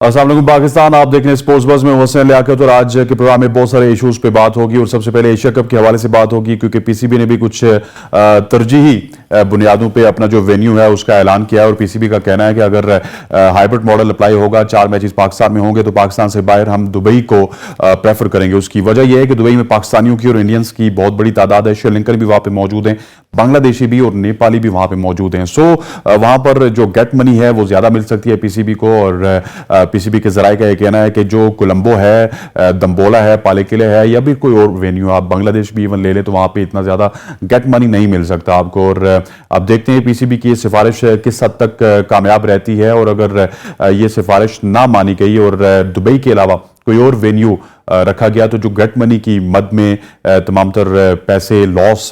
अस्सलाम वालेकुम पाकिस्तान, आप देख रहे हैं स्पोर्ट्स बज़ में हुसैन लियाकत। और आज के प्रोग्राम में बहुत सारे इश्यूज पे बात होगी और सबसे पहले एशिया कप के हवाले से बात होगी, क्योंकि पीसीबी ने भी कुछ तरजीही बुनियादों पे अपना जो वेन्यू है उसका ऐलान किया है। और पीसीबी का कहना है कि अगर हाइब्रिड मॉडल अप्लाई होगा, 4 मैचेस पाकिस्तान में होंगे, तो पाकिस्तान से बाहर हम दुबई को प्रेफर करेंगे। उसकी वजह यह है कि दुबई में पाकिस्तानियों की और इंडियंस की बहुत बड़ी तादाद है। श्रीलंकन भी वहां पर मौजूद हैं, बांग्लादेशी भी और नेपाली भी वहां पे मौजूद हैं। सो वहां पर जो गेट मनी है वो ज्यादा मिल सकती है पीसीबी को। और पीसीबी के जराये का यह कहना है कि जो कोलंबो है, दम्बोला है, पालेकिले है, या भी कोई और वेन्यू आप बांग्लादेश भी इवन ले ले, तो वहां पे इतना ज्यादा गेट मनी नहीं मिल सकता आपको। और अब देखते हैं पीसीबी की सिफारिश किस हद तक कामयाब रहती है। और अगर ये सिफारिश ना मानी गई और दुबई के अलावा कोई और वेन्यू रखा गया, तो जो गेट मनी की मद में तमाम तर पैसे लॉस,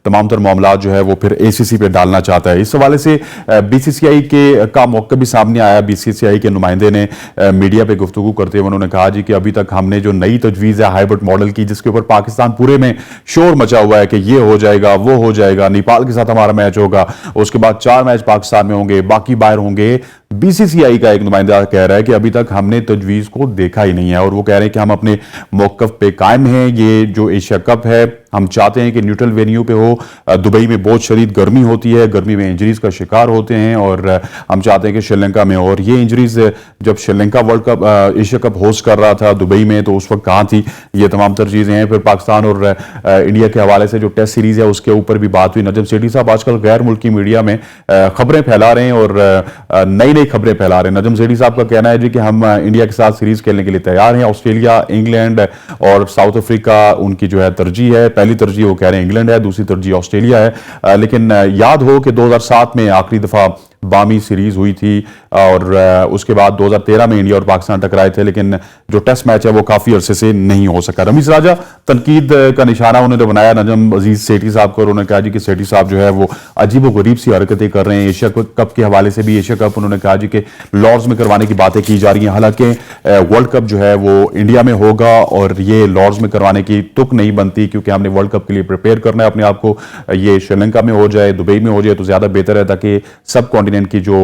तमाम तर मामला जो है वो फिर एसीसी पे डालना चाहता है। इस हवाले से बीसीसीआई के का मौका भी सामने आया। बीसीसीआई के नुमाइंदे ने मीडिया पे गुफ्तगू करते हुए उन्होंने कहा जी कि अभी तक हमने जो नई तजवीज़ है हाइब्रिड मॉडल की, जिसके ऊपर पाकिस्तान पूरे में शोर मचा हुआ है कि ये हो जाएगा, वो हो जाएगा, नेपाल के साथ हमारा मैच होगा, उसके बाद 4 मैच पाकिस्तान में होंगे, बाकी बाहर होंगे। बीसीसीआई का एक नुमाइंदा कह रहा है कि अभी तक हमने तजवीज़ को देखा ही नहीं है। और वो कह रहे हैं कि हम अपने मौक़िफ़ पे कायम हैं। ये जो एशिया कप है, हम चाहते हैं कि न्यूट्रल वेन्यू पे हो। दुबई में बहुत शदीद गर्मी होती है, गर्मी में इंजरीज का शिकार होते हैं, और हम चाहते हैं कि श्रीलंका में। और ये इंजरीज जब Sri Lanka world cup Asia cup host कर रहा था दुबई में, तो उस वक्त कहाँ थी, ये तमाम तर चीज़ें हैं। फिर पाकिस्तान और इंडिया के हवाले से जो टेस्ट सीरीज है उसके ऊपर भी बात हुई। नजम सेठी साहब आजकल गैर मुल्की मीडिया में खबरें फैला रहे हैं और नई नई खबरें फैला रहे हैं। नजम सेठी साहब का कहना है जी कि हम इंडिया के साथ सीरीज खेलने के लिए तैयार हैं। ऑस्ट्रेलिया, इंग्लैंड और साउथ अफ्रीका उनकी जो है तरजीह है। पहली तरजीह वो कह रहे हैं इंग्लैंड है, दूसरी तरजीह ऑस्ट्रेलिया है। लेकिन याद हो कि 2007 में आखिरी दफा बामी सीरीज हुई थी, और उसके बाद 2013 में इंडिया और पाकिस्तान टकराए थे, लेकिन जो टेस्ट मैच है वो काफी अरसे से नहीं हो सका। रमीज राजा तनकीद का निशाना उन्होंने बनाया नजम अजीज सेठी साहब को। उन्होंने कहा जी कि सेठी साहब जो है वो अजीब व गरीब सी हरकतें कर रहे हैं। एशिया कप के हवाले से भी, एशिया कप उन्होंने कहा जी कि लॉर्ड्स में करवाने की बातें की जा रही हैं। हालांकि वर्ल्ड कप जो है वो इंडिया में होगा और ये लॉर्ड्स में करवाने की तुक नहीं बनती, क्योंकि हमने वर्ल्ड कप के लिए प्रिपेयर करना है अपने आप को। ये श्रीलंका में हो जाए, दुबई में हो जाए तो ज्यादा बेहतर है, ताकि सब कॉन्टिनेंट की जो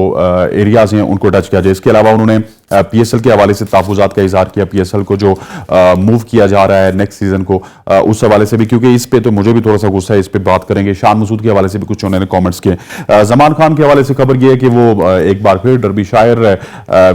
एरियाज हैं उनको टच किया जाए। इसके अलावा उन्होंने पीएसएल के हवाले से तहफ़्फ़ुज़ात का इज़हार किया। पीएसएल को जो मूव किया जा रहा है नेक्स्ट सीजन को, उस हवाले से भी, क्योंकि इस पे तो मुझे भी थोड़ा सा गुस्सा है, इस पे बात करेंगे। शान मसूद के हवाले से भी कुछ उन्होंने कमेंट्स किए। जमान खान के हवाले से खबर यह है कि वो एक बार फिर डर्बीशायर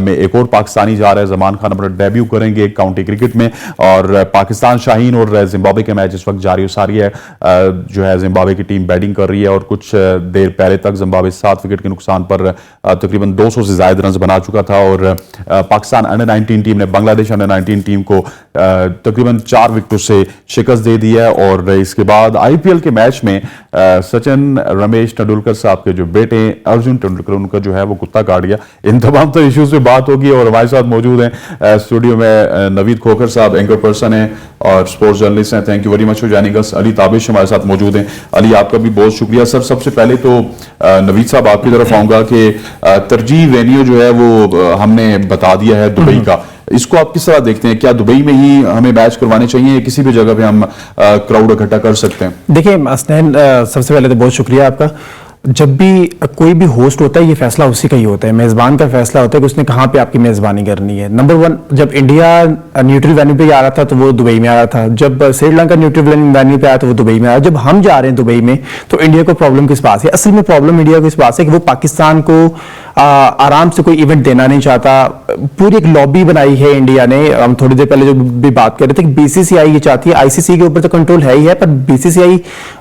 में एक और पाकिस्तानी जा रहा है। जमान खान अपना डेब्यू करेंगे काउंटी क्रिकेट में। और पाकिस्तान शाहीन और जिम्बाब्वे के मैच इस वक्त जारी सारी है। जो है जिम्बाब्वे की टीम बैटिंग कर रही है, और कुछ देर पहले तक जिम्बाब्वे 7 विकेट के नुकसान पर तकरीबन 200 से ज्यादा रन बना चुका था। और पाकिस्तान अंडर 19 टीम ने बांग्लादेश अंडर 19 टीम को तकरीबन 4 विकेटों से शिकस्त दे दी है। और इसके बाद आईपीएल के मैच में सचिन रमेश तेंदुलकर साहब के जो बेटे अर्जुन तेंदुलकर, उनका जो है वो कुत्ता काट गया। इन तमाम तो इश्यूज पे बात होगी। और हमारे साथ मौजूद हैं स्टूडियो में नवीद खोखर साहब, एंकर पर्सन है और स्पोर्ट्स जर्नलिस्ट हैं। Thank you very much for joining us. Ali Tabish हमारे साथ मौजूद हैं। अली, आपका भी बहुत शुक्रिया सर। सबसे पहले तो नवीद साहब आपकी तरफ आऊंगा कि तरजीह वेन्यू जो है वो हमने बता दिया है दुबई का, इसको आप किस तरह देखते हैं? क्या दुबई में ही हमें मैच करवाने चाहिए या किसी भी जगह पे हम क्राउड इकट्ठा कर सकते हैं? देखिए असनैन, सबसे पहले तो बहुत शुक्रिया आपका। जब भी कोई भी होस्ट होता है ये फैसला उसी का ही होता है, मेजबान का फैसला होता है कि उसने कहाँ पे आपकी मेजबानी करनी है। नंबर 1, जब इंडिया न्यूट्रल वेन्यू पे आ रहा था तो वो दुबई में आ रहा था। जब श्रीलंका न्यूट्रल वेन्यू पे आया तो वो दुबई में आया। जब हम जा रहे हैं दुबई में तो इंडिया को प्रॉब्लम किस बात है? असल में प्रॉब्लम इंडिया को इस बात से कि वो पाकिस्तान को आराम से कोई इवेंट देना नहीं चाहता। पूरी एक लॉबी बनाई है इंडिया ने। हम थोड़ी देर पहले जो भी बात कर रहे थे कि बीसीसीआई ये चाहती है, आईसीसी के ऊपर तो कंट्रोल है ही है, पर बीसीसीआई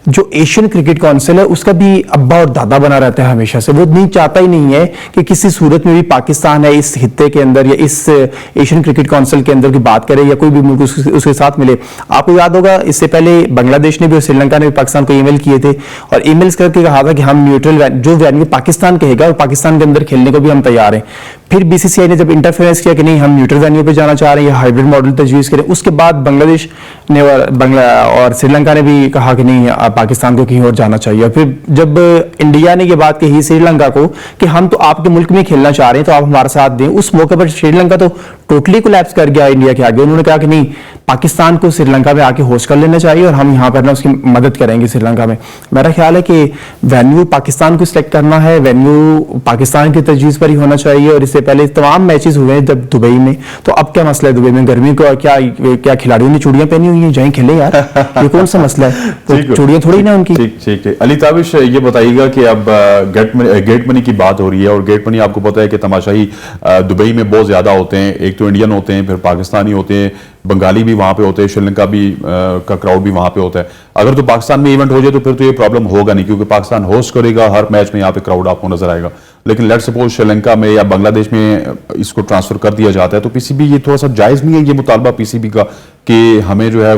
जो एशियन क्रिकेट काउंसिल है उसका भी अब्बा और दादा बना रहता है हमेशा से। वो नहीं चाहता ही नहीं है कि किसी सूरत में भी पाकिस्तान है इस हित्ते के अंदर या इस एशियन क्रिकेट काउंसिल के अंदर की बात करे या कोई भी मुल्क उसके साथ मिले। आपको याद होगा इससे पहले बांग्लादेश ने भी और श्रीलंका ने भी पाकिस्तान को ईमेल किए थे और ईमेल्स करके कहा था कि हम न्यूट्रल जो वेन्यू पाकिस्तान कहेगा और पाकिस्तान के अंदर खेलने को भी हम तैयार हैं। फिर बीसीसीआई ने जब इंटरफेरेंस किया कि नहीं हम न्यूट्रल वेन्यू पे जाना चाह रहे हैं या हाइब्रिड मॉडल तजवीज़ करें, उसके बाद बांग्लादेश ने और श्रीलंका ने भी कहा कि नहीं पाकिस्तान को कहीं और जाना चाहिए। और फिर जब इंडिया ने ये बात कही श्रीलंका को कि हम तो आपके मुल्क में खेलना चाह रहे हैं तो आप हमारा साथ दें, उस मौके पर श्रीलंका तो टोटली कोलैप्स कर गया इंडिया के आगे। उन्होंने कहा कि नहीं पाकिस्तान को श्रीलंका में आके होस्ट कर लेना चाहिए और हम यहाँ पर ना उसकी मदद करेंगे श्रीलंका में। मेरा ख्याल है कि वेन्यू पाकिस्तान को सिलेक्ट करना है, वेन्यू पाकिस्तान की तजवीज़ पर ही होना चाहिए और इससे इससे पहले तमाम मैचेस हुए हैं जब दुबई में, तो अब क्या मसला है दुबई में? गर्मी को क्या खिलाड़ियों ने चूड़ियां पहनी हुई हैं, जाएं खेले यार, ये कौन सा मसला है? तो चूड़ियां थोड़ी ना उनकी। ठीक है। अली ताबिश, ये बताइएगा कि अब गेट मनी की बात हो रही है, और गेट मनी आपको पता है कि तमाशाई दुबई में बहुत ज्यादा होते हैं। एक तो इंडियन होते हैं, फिर पाकिस्तानी होते हैं, बंगाली भी वहां पे होते हैं, श्रीलंका भी का क्राउड भी वहां पे होता है। अगर तो पाकिस्तान में इवेंट हो जाए तो फिर तो ये प्रॉब्लम होगा नहीं, क्योंकि पाकिस्तान होस्ट करेगा, हर मैच में यहाँ पे क्राउड आपको नजर आएगा। लेकिन लेट्स सपोज श्रीलंका में या बांग्लादेश में इसको ट्रांसफर कर दिया जाता है, तो पीसीबी ये थोड़ा सा जायज नहीं है ये मुतालबा पीसीबी का कि हमें जो है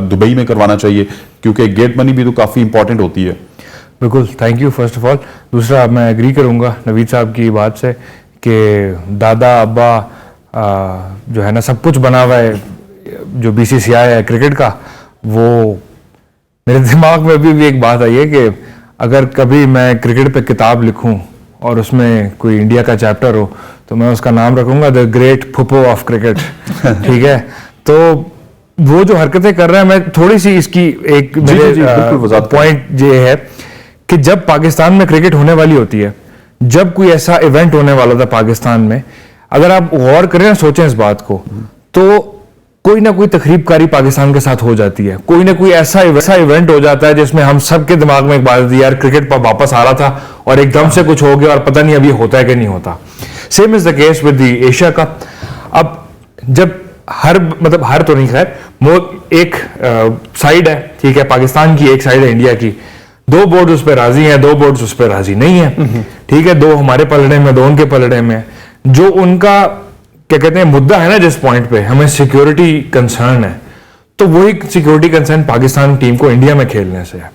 दुबई में करवाना चाहिए, क्योंकि गेट मनी भी तो काफी इंपॉर्टेंट होती है। बिल्कुल, thank you first of all. दूसरा, मैं एग्री करूंगा नवीद साहब की बात से कि दादा अब्बा जो है ना सब कुछ बना हुआ है जो बीसीसीआई है क्रिकेट का। वो मेरे दिमाग में अभी भी एक बात आई है कि अगर कभी मैं क्रिकेट पे किताब लिखूं और उसमें कोई इंडिया का चैप्टर हो तो मैं उसका नाम रखूंगा द ग्रेट फुप्पो ऑफ क्रिकेट। ठीक है, तो वो जो हरकतें कर रहा है, मैं थोड़ी सी इसकी एक मेरे पॉइंट ये है कि जब पाकिस्तान में क्रिकेट होने वाली होती है, जब कोई ऐसा इवेंट होने वाला था पाकिस्तान में, अगर आप गौर करें ना, सोचें इस बात को, तो कोई ना कोई तकरीबकारी पाकिस्तान के साथ हो जाती है। कोई ना कोई ऐसा इवेंट हो जाता है जिसमें हम सब के दिमाग में एक बात थी, यार क्रिकेट पर वापस आ रहा था और एकदम से कुछ हो गया और पता नहीं अभी होता है कि नहीं होता। Same is the case with the Asia cup. अब जब हर तो नहीं, खैर एक साइड है, ठीक है, पाकिस्तान की एक साइड है इंडिया की, दो बोर्ड उस पर राजी हैं, दो बोर्ड उस पर राजी नहीं है। ठीक है, दो हमारे पलड़े में, दो उनके पलड़े में। जो उनका क्या कहते हैं मुद्दा है ना, जिस पॉइंट पे हमें सिक्योरिटी कंसर्न है, तो वही सिक्योरिटी कंसर्न पाकिस्तान टीम को इंडिया में खेलने से है।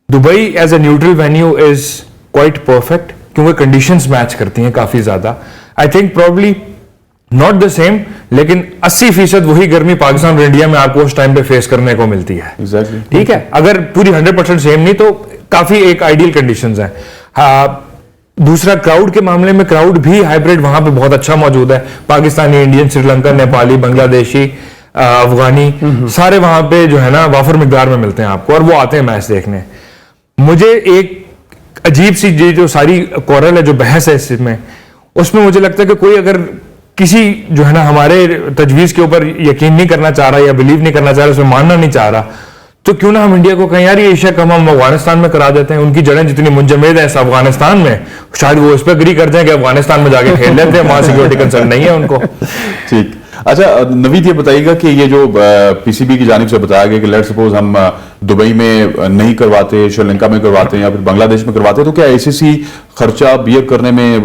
Dubai as a neutral venue is quite perfect, क्योंकि कंडीशंस मैच करती हैं काफी ज्यादा। I think probably not the same, लेकिन 80% वही गर्मी पाकिस्तान और इंडिया में आपको उस टाइम पे फेस करने को मिलती है। Exactly. ठीक है, अगर पूरी 100% सेम नहीं तो काफी एक आइडियल कंडीशंस हैं। दूसरा, क्राउड के मामले में क्राउड भी हाइब्रिड वहां पे बहुत अच्छा मौजूद है। पाकिस्तानी, इंडियन, श्रीलंका, नेपाली, बांग्लादेशी, अफगानी, सारे वहां पे जो है ना वाफर मिकदार में मिलते हैं आपको, और वो आते हैं मैच देखने। मुझे एक अजीब सी जो सारी कोरल है, जो बहस है इसमें, उसमें मुझे लगता है कि कोई अगर किसी जो है ना हमारे तजवीज के ऊपर यकीन नहीं करना चाह रहा या बिलीव नहीं करना चाह रहा, उसमें मानना नहीं चाह रहा, तो क्यों ना हम इंडिया को कहें यार ये एशिया कप हम अफगानिस्तान में करा देते हैं। उनकी जड़ें जितनी मुंजमद है अफगानिस्तान में, शायद वो इस पर एग्री कर जाए कि अफगानिस्तान में जाके खेल लेते हैं, वहां सिक्योरिटी कंसर्न नहीं है उनको। ठीक। अच्छा नवीद, ये बताइएगा कि ये जो पीसीबी की जानिब से बताया गया कि लेट्स सपोज हम दुबई में नहीं करवाते, श्रीलंका में करवाते हैं या फिर बांग्लादेश में करवाते हैं, तो क्या आईसीसी खर्चा बियर करने में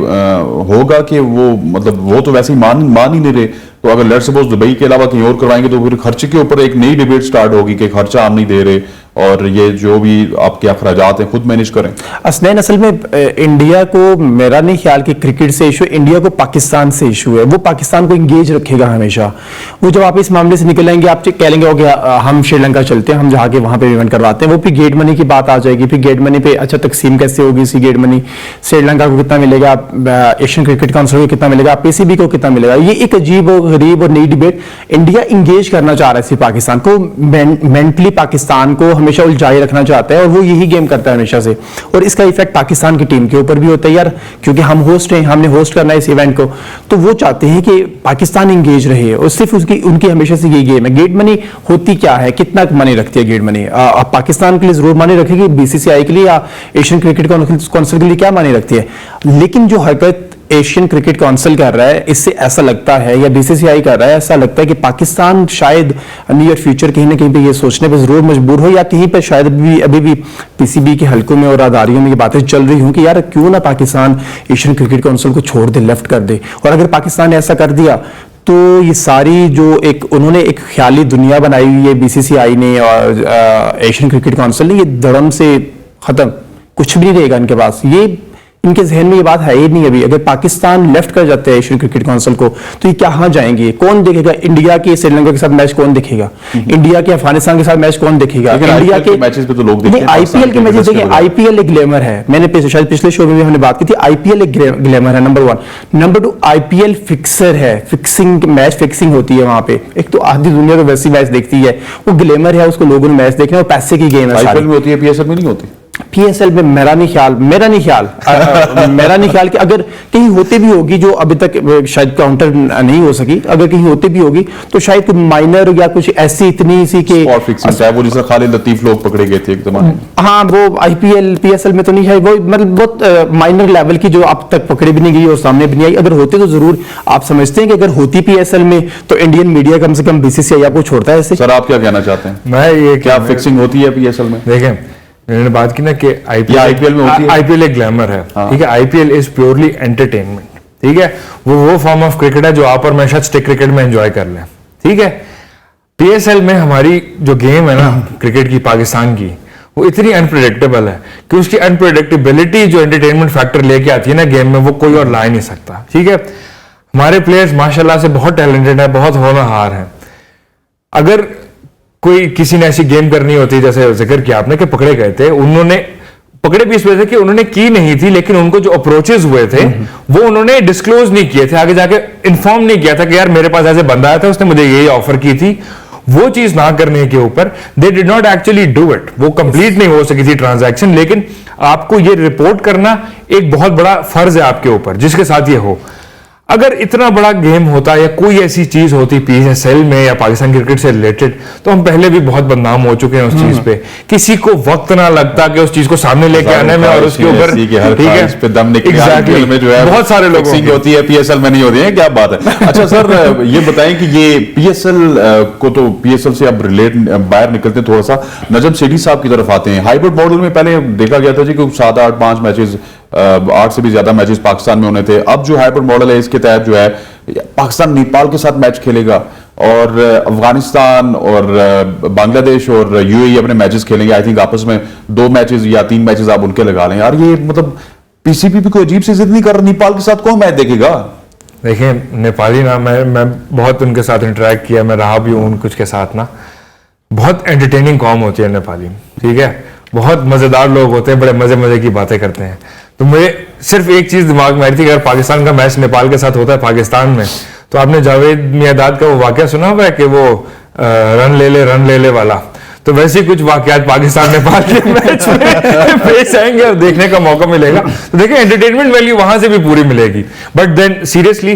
होगा कि वो मतलब वो तो वैसे ही मान ही नहीं रहे, तो अगर लेट्स सपोज दुबई के अलावा कहीं और करवाएंगे तो फिर खर्चे के ऊपर एक नई डिबेट स्टार्ट होगी कि खर्चा हम नहीं दे रहे और ये जो भी आपके अखराजात हैं खुद मैनेज करें। असलैन असल में इंडिया को मेरा नहीं ख्याल कि क्रिकेट से इशू, इंडिया को पाकिस्तान से इशू है। वो पाकिस्तान को इंगेज रखेगा हमेशा। वो जब आप इस मामले से निकल आएंगे, आप कह लेंगे ओके हम श्रीलंका चलते हैं, हम जाके वहां पे इवेंट करवाते हैं, वो फिर गेट मनी की बात आ जाएगी। फिर गेट मनी पे अच्छा तकसीम कैसे होगी, इसी गेट मनी श्रीलंका को कितना मिलेगा, एशियन क्रिकेट काउंसिल को कितना मिलेगा, पीसीबी को कितना मिलेगा, ये एक अजीब और गरीब और नई डिबेट। इंडिया इंगेज करना चाह रहा है सिर्फ पाकिस्तान को, मेंटली पाकिस्तान को हमेशा उलझाए रखना चाहता है, और वो यही गेम करता है हमेशा से। और इसका इफेक्ट पाकिस्तान की टीम के ऊपर भी होता है यार, क्योंकि हम होस्ट हैं, हमने होस्ट करना है इस इवेंट को, तो वो चाहते हैं कि पाकिस्तान इंगेज रहे, और सिर्फ उनकी हमेशा से ये गेम है। गेट मनी होती क्या है, कितना मनी रखती है गेट मनी? पाकिस्तान के लिए जरूर मानी रखेगी, बीसीसीआई के लिए या एशियन क्रिकेट काउंसिल के लिए क्या मानी रखती है? लेकिन जो हरकत एशियन क्रिकेट काउंसिल कर रहा है, इससे ऐसा लगता है, या बीसीसीआई कर रहा है, ऐसा लगता है कि पाकिस्तान शायद नियर फ्यूचर कहीं ना कहीं पे ये सोचने पे जरूर मजबूर हो, या कहीं पे शायद अभी भी पीसीबी के हलकों में और अदारियों में ये बातें चल रही हूं कि यार क्यों ना पाकिस्तान एशियन क्रिकेट काउंसिल को छोड़ दे, लेफ्ट कर दे। और अगर पाकिस्तान ने ऐसा कर दिया तो ये सारी जो उन्होंने एक ख्याली दुनिया बनाई हुई है बीसीसीआई ने और एशियन क्रिकेट काउंसिल ने, ये धड़म से खत्म, कुछ भी नहीं रहेगा इनके पास। ये इनके जहन में ये बात है ही नहीं अभी। अगर पाकिस्तान लेफ्ट कर जाते हैं एशियन क्रिकेट काउंसिल को, तो ये कहां जाएंगे? कौन देखेगा इंडिया के श्रीलंका के साथ मैच? कौन देखेगा इंडिया के अफगानिस्तान के साथ मैच? कौन देखेगा इंडिया के मैचेस पे? तो लोग देखते हैं आईपीएल के मैचेस। देखिए आईपीएल एक ग्लैमर है, मैंने शायद पिछले शो में भी हमने बात की थी, आईपीएल एक ग्लैमर है, नंबर 1। नंबर 2, आईपीएल फिक्सर है, फिक्सिंग मैच फिक्सिंग होती है वहां पे। एक तो आधी दुनिया तो वैसी मैच देखती है, वो ग्लैमर है, उसको लोगों ने मैच देखना, और पैसे की गेम है। आईपीएल में होती है, पीएसएल में नहीं होती। PSL में मेरा नहीं ख्याल कि अगर कहीं होते भी होगी, जो अभी तक शायद काउंटर नहीं हो सकी, अगर कहीं होते भी होगी तो शायद कुछ माइनर या कुछ ऐसी इतनी सी के स्पॉट फिक्सिंग चाहे वो जैसा खालिद लतीफ लोग पकड़े गए थे एकदम। हाँ, वो IPL PSL में तो नहीं है, वो मतलब बहुत माइनर लेवल की जो अब तक पकड़ी भी नहीं गई और सामने भी नहीं आई। अगर होते तो जरूर आप समझते हैं कि अगर होती PSL में तो इंडियन मीडिया कम से कम BCCI आपको छोड़ता है ऐसे। सर आप क्या कहना चाहते हैं, मैं ये क्या फिक्सिंग होती है PSL में? देखें, मैंने बात की ना कि IPL में होती है। IPL एक ग्लैमर है, ठीक है। IPL इज प्योरली एंटरटेनमेंट, ठीक है। वो फॉर्म ऑफ क्रिकेट है जो आप और मैं शायद स्टिक क्रिकेट में एंजॉय कर लें, ठीक है। PSL में हमारी जो गेम है ना क्रिकेट की, पाकिस्तान की, वो इतनी अनप्रेडिक्टेबल है कि उसकी अनप्रेडिक्टेबिलिटी जो एंटरटेनमेंट फैक्टर लेके आती है ना गेम में, वो कोई और ला ही नहीं सकता, ठीक है। हमारे प्लेयर्स माशाल्लाह से बहुत टैलेंटेड है, बहुत होनहार है। अगर कोई किसी ने ऐसी गेम करनी होती, जैसे जिक्र किया आपने कि पकड़े गए थे, उन्होंने पकड़े भी इस वजह से कि उन्होंने की नहीं थी, लेकिन उनको जो अप्रोचेस हुए थे वो उन्होंने डिस्क्लोज नहीं किए थे, आगे जाके इन्फॉर्म नहीं किया था कि यार मेरे पास ऐसे बंदा आया था, उसने मुझे यही ऑफर की थी। वो चीज ना करने के ऊपर they did not actually do it, वो कंप्लीट नहीं हो सकी थी ट्रांजैक्शन। लेकिन आपको ये रिपोर्ट करना एक बहुत बड़ा फर्ज है आपके ऊपर, जिसके साथ ये हो। अगर इतना बड़ा गेम होता या कोई ऐसी चीज होती PSL में या पाकिस्तान क्रिकेट से रिलेटेड, तो हम पहले भी बहुत बदनाम हो चुके हैं उस चीज पे। किसी को वक्त ना लगता कि उस चीज को सामने लेके आने में और उसके ऊपर, ठीक है, पे दम निकले। एग्जैक्टली में जो है बहुत सारे लोगों की होती है, PSL में नहीं होती है, क्या बात है। अच्छा सर, ये बताएं कि ये PSL को, तो PSL से अब रिलेट बाहर निकलते थोड़ा सा नजम सेठी साहब की तरफ आते हैं। हाइब्रिड मॉडल में पहले देखा गया था जी कि 7, 8, 5 मैचेस, 8 से भी ज्यादा मैचेस पाकिस्तान में होने थे। अब जो हाइब्रिड मॉडल है, इसके तहत जो है पाकिस्तान नेपाल के साथ मैच खेलेगा और अफगानिस्तान और बांग्लादेश और UAE अपने मैचेस खेलेंगे। आई थिंक आपस में 2 मैचेस या 3 मैचेस आप उनके लगा लें। यार ये मतलब PCB भी कोई अजीब सी जिद नहीं कर रहा, नेपाल के साथ कौन मैच देखेगा? देखिए, नेपाली ना, मैं बहुत उनके साथ इंटरेक्ट किया, मैं रहा भी हूँ कुछ के साथ ना। बहुत एंटरटेनिंग कॉम होती है नेपाली, ठीक है। बहुत मजेदार लोग होते हैं, बड़े मजे की बातें करते हैं। तो मुझे सिर्फ एक चीज दिमाग में आई थी कि अगर पाकिस्तान का मैच नेपाल के साथ होता है पाकिस्तान में, तो आपने जावेद मियादाद का वो वाकया सुना हुआ है कि वो रन ले ले वाला, तो वैसे ही कुछ वाकयात पाकिस्तान नेपाल के मैच में पेश आएंगे और देखने का मौका मिलेगा। तो देखिए, एंटरटेनमेंट वैल्यू वहां से भी पूरी मिलेगी। बट देन सीरियसली